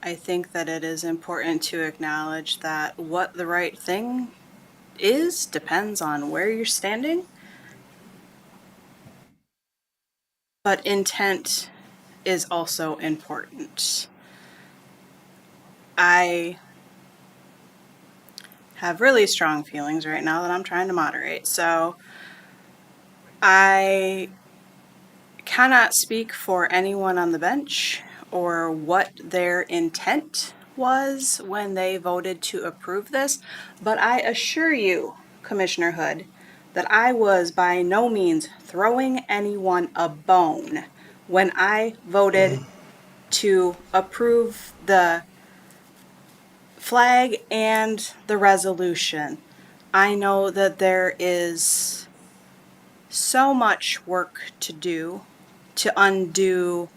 I think that it is important to acknowledge that what the right thing is depends on where you're standing. But intent is also important. I have really strong feelings right now that I'm trying to moderate. So I cannot speak for anyone on the bench or what their intent was when they voted to approve this, but I assure you, Commissioner Hood, that I was by no means throwing anyone a bone when I voted to approve the flag and the resolution. I know that there is so much work to do to undo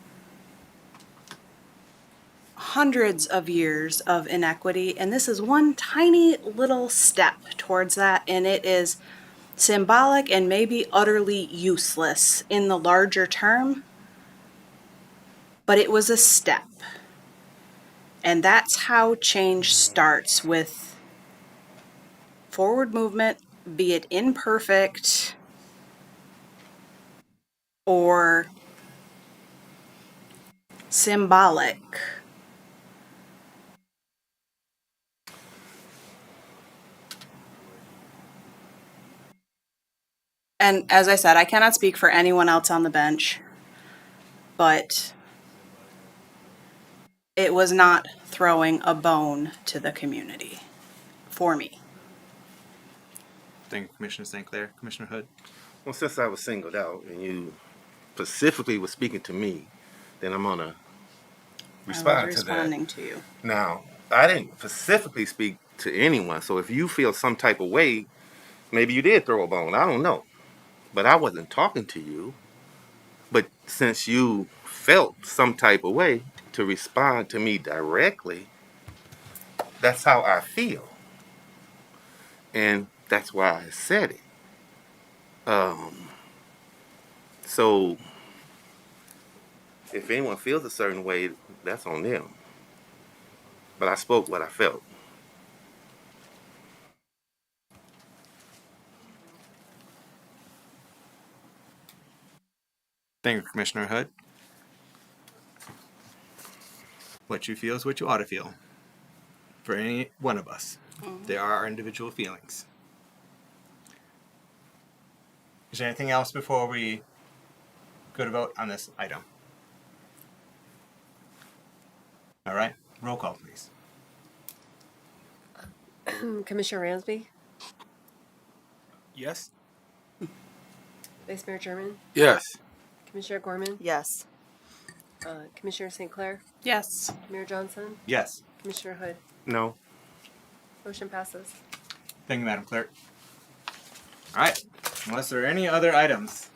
hundreds of years of inequity, and this is one tiny little step towards that, and it is symbolic and maybe utterly useless in the larger term, but it was a step. And that's how change starts, with forward movement, be it imperfect or symbolic. And as I said, I cannot speak for anyone else on the bench, but it was not throwing a bone to the community for me. Thank you, Commissioner St. Clair. Commissioner Hood? Well, since I was singled out and you specifically were speaking to me, then I'm gonna respond I was to that. responding to you. Now, I didn't specifically speak to anyone, so if you feel some type of way, maybe you did throw a bone. I don't know. But I wasn't talking to you. But since you felt some type of way to respond to me directly, that's how I feel. And that's why I said it. So if anyone feels a certain way, that's on them. But I spoke what I felt. Thank you, Commissioner Hood. What you feel is what you ought to feel. For any one of us. There are our individual feelings. Is there anything else before we go to vote on this item? All right, roll call, please. Commissioner Ransby? Yes? Vice Mayor German? yes. Commissioner Gorman? Yes. Commissioner St. Clair? Yes. Mayor Johnson? Yes. Commissioner Hood? No. Motion passes. Thank you, Madam Clerk. All right, unless there are any other items,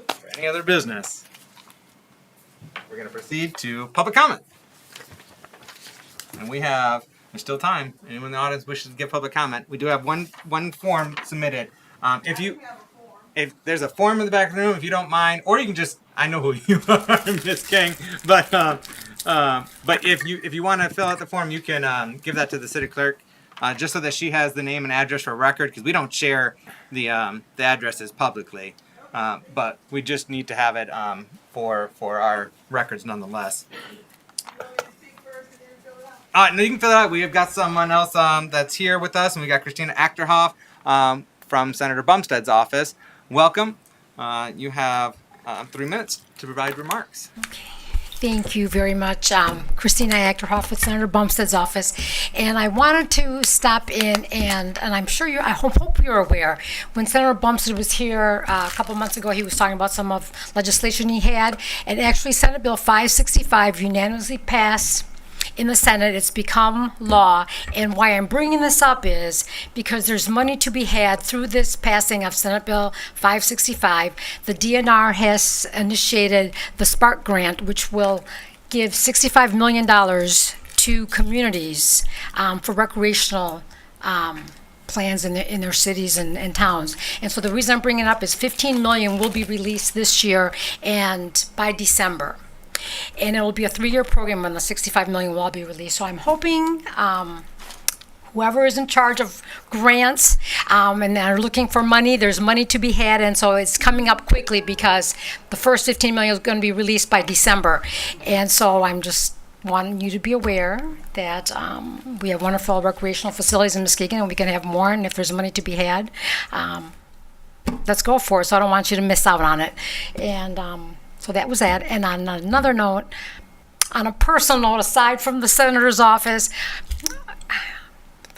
or any other business, we're going to proceed to public comment. And there's still time. Anyone in the audience wishes to give public comment. We do have one form submitted. If there's a form in the back of the room, if you don't mind, or you can just, I know who you are, Miss King, but if you want to fill out the form, you can give that to the city clerk, just so that she has the name and address for record, because we don't share the addresses publicly, but we just need to have it for our records nonetheless. No, you can fill it out. We have got someone else that's here with us, and we got Christina Achterhoff from Senator Bumstead's office. Welcome. You have 3 minutes to provide remarks. Thank you very much. Christina Achterhoff with Senator Bumstead's office. And I wanted to stop in and I'm sure I hope you're aware, when Senator Bumstead was here a couple months ago, he was talking about some of legislation he had, and actually Senate Bill 565 unanimously passed in the Senate. It's become law, and why I'm bringing this up is because there's money to be had through this passing of Senate Bill 565. The DNR has initiated the Spark Grant, which will give $65 million to communities for recreational plans in their cities and towns. And so the reason I'm bringing it up is $15 million will be released this year and by December. And it will be a 3-year program, and the $65 million will all be released. So I'm hoping whoever is in charge of grants and they're looking for money, there's money to be had, and so it's coming up quickly because the first $15 million is going to be released by December. And so I'm just wanting you to be aware that we have wonderful recreational facilities in Muskegon, and we can have more, and if there's money to be had, let's go for it. So I don't want you to miss out on it. And so that was that. And on another note, on a personal note, aside from the senator's office,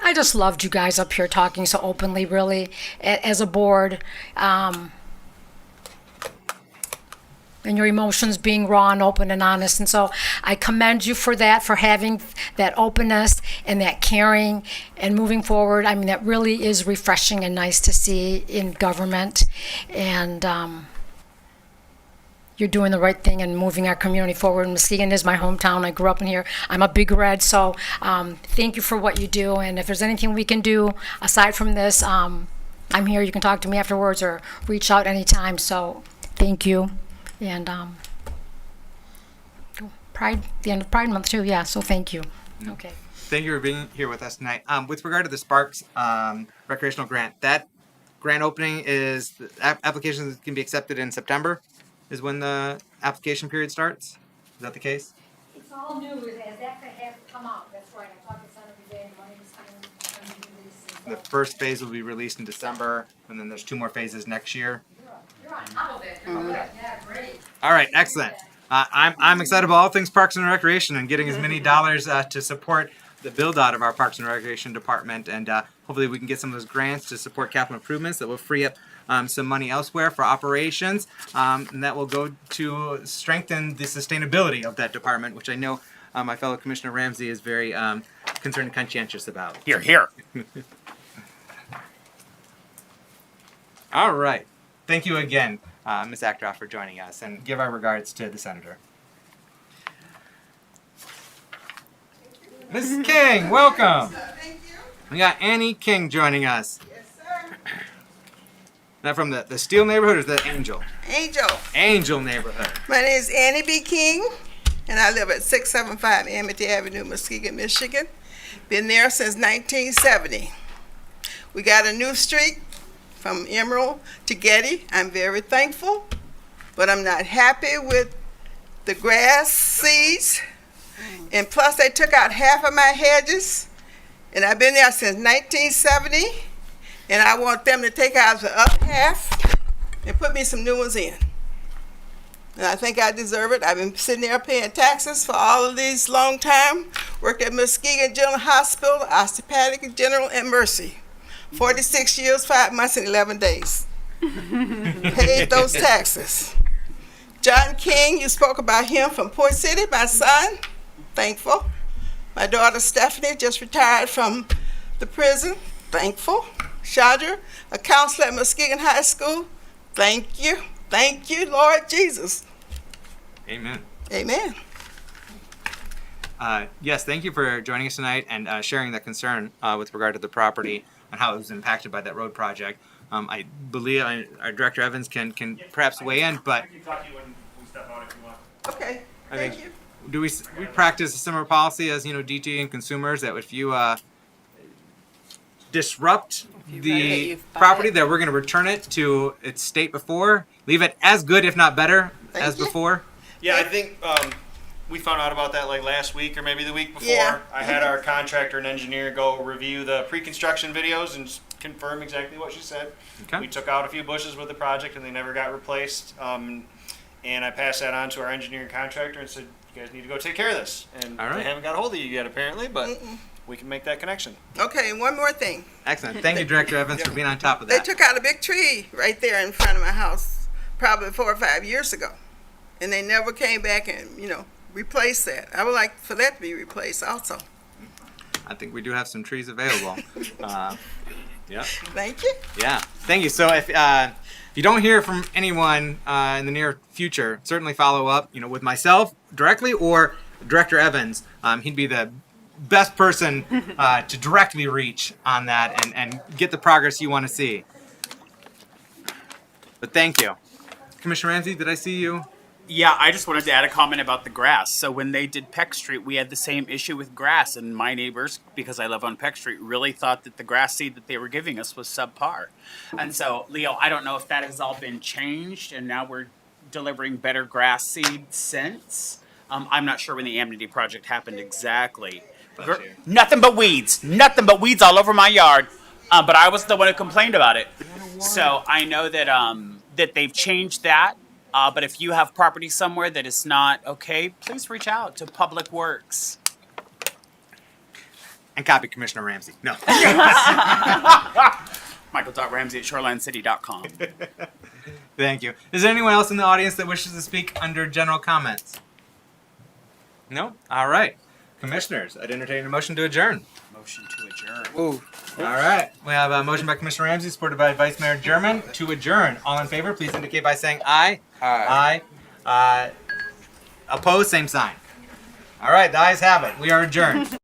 I just loved you guys up here talking so openly, really, as a board. And your emotions being raw and open and honest. And so I commend you for that, for having that openness and that caring and moving forward. I mean, that really is refreshing and nice to see in government. And you're doing the right thing and moving our community forward. Muskegon is my hometown. I grew up in here. I'm a Big Red, so thank you for what you do. And if there's anything we can do aside from this, I'm here. You can talk to me afterwards or reach out anytime. So thank you. And the end of Pride Month too. Yeah. So thank you. Okay. Thank you for being here with us tonight. With regard to the Sparks recreational grant, that grant opening is applications can be accepted in September. Is when the application period starts? Is that the case? It's all new. As that has come out. That's right. I talked to Senator today, and money was coming to be released. The first phase will be released in December, and then there's 2 more phases next year. You're on top of it. Yeah, great. All right, excellent. I'm excited about all things Parks and Recreation and getting as many dollars to support the build out of our Parks and Recreation department, and hopefully we can get some of those grants to support capital improvements that will free up some money elsewhere for operations, and that will go to strengthen the sustainability of that department, which I know my fellow Commissioner Ramsey is very concerned and conscientious about. Here, here. All right. Thank you again, Ms. Achterhoff, for joining us, and give our regards to the Senator. Mrs. King, welcome. Thank you. We got Annie King joining us. Yes, sir. Now from the Steel neighborhood or is that Angel? Angel. Angel neighborhood. My name is Annie B. King, and I live at 675 Amity Avenue, Muskegon, Michigan. Been there since 1970. We got a new street from Emerald to Getty. I'm very thankful, but I'm not happy with the grass seeds. And plus, they took out half of my hedges, and I've been there since 1970, and I want them to take out the other half and put me some new ones in. And I think I deserve it. I've been sitting there paying taxes for all of these long time. Worked at Muskegon General Hospital, Osteopathic General, and Mercy. 46 years, 5 months, and 11 days. Paid those taxes. John King, you spoke about him from Port City, my son. Thankful. My daughter Stephanie just retired from the prison. Thankful. Chandra, a counselor at Muskegon High School. Thank you. Thank you, Lord Jesus. Amen. Amen. Yes, thank you for joining us tonight and sharing that concern with regard to the property and how it was impacted by that road project. I believe our Director Evans can perhaps weigh in, but I can talk to you when we step out if you want. Okay, I thank think you. we practice a similar policy as DT and consumers that if you disrupt the property, that we're going to return it to its state before, leave it as good if not better as before. Yeah, I think we found out about that like last week or maybe the week before. Yeah. I had our contractor and engineer go review the pre-construction videos and confirm exactly what she said. Okay. We took out a few bushes with the project and they never got replaced. And I passed that on to our engineer and contractor and said, you guys need to go take care of this. And All right. they haven't got a hold of you yet apparently, but we can make that connection. Okay, and one more thing. Excellent. Thank you, Director Evans, for being on top of They that. took out a big tree right there in front of my house probably 4 or 5 years ago. And they never came back and, replaced that. I would like for that to be replaced also. I think we do have some trees available. Yeah. Thank you. Yeah. Thank you. So if you don't hear from anyone in the near future, certainly follow up, with myself directly or Director Evans. He'd be the best person to directly reach on that and get the progress you want to see. But thank you. Commissioner Ramsey, did I see you? Yeah, I just wanted to add a comment about the grass. So when they did Peck Street, we had the same issue with grass, and my neighbors, because I live on Peck Street, really thought that the grass seed that they were giving us was subpar. And so, Leo, I don't know if that has all been changed, and now we're delivering better grass seed since. I'm not sure when the Amity project happened exactly. Nothing but weeds all over my yard. But I was the one who complained about it. So I know that that they've changed that. But if you have property somewhere that is not okay, please reach out to Public Works. And copy Commissioner Ramsey. No. Michael.Ramsey@ShorelineCity.com. Thank you. Is there anyone else in the audience that wishes to speak under general comments? No? All right. Commissioners, I'd entertain a motion to adjourn. Motion to adjourn. All right. We have a motion by Commissioner Ramsey, supported by Vice Mayor German, to adjourn. All in favor, please indicate by saying aye. Aye. Opposed, same sign. All right, the ayes have it. We are adjourned.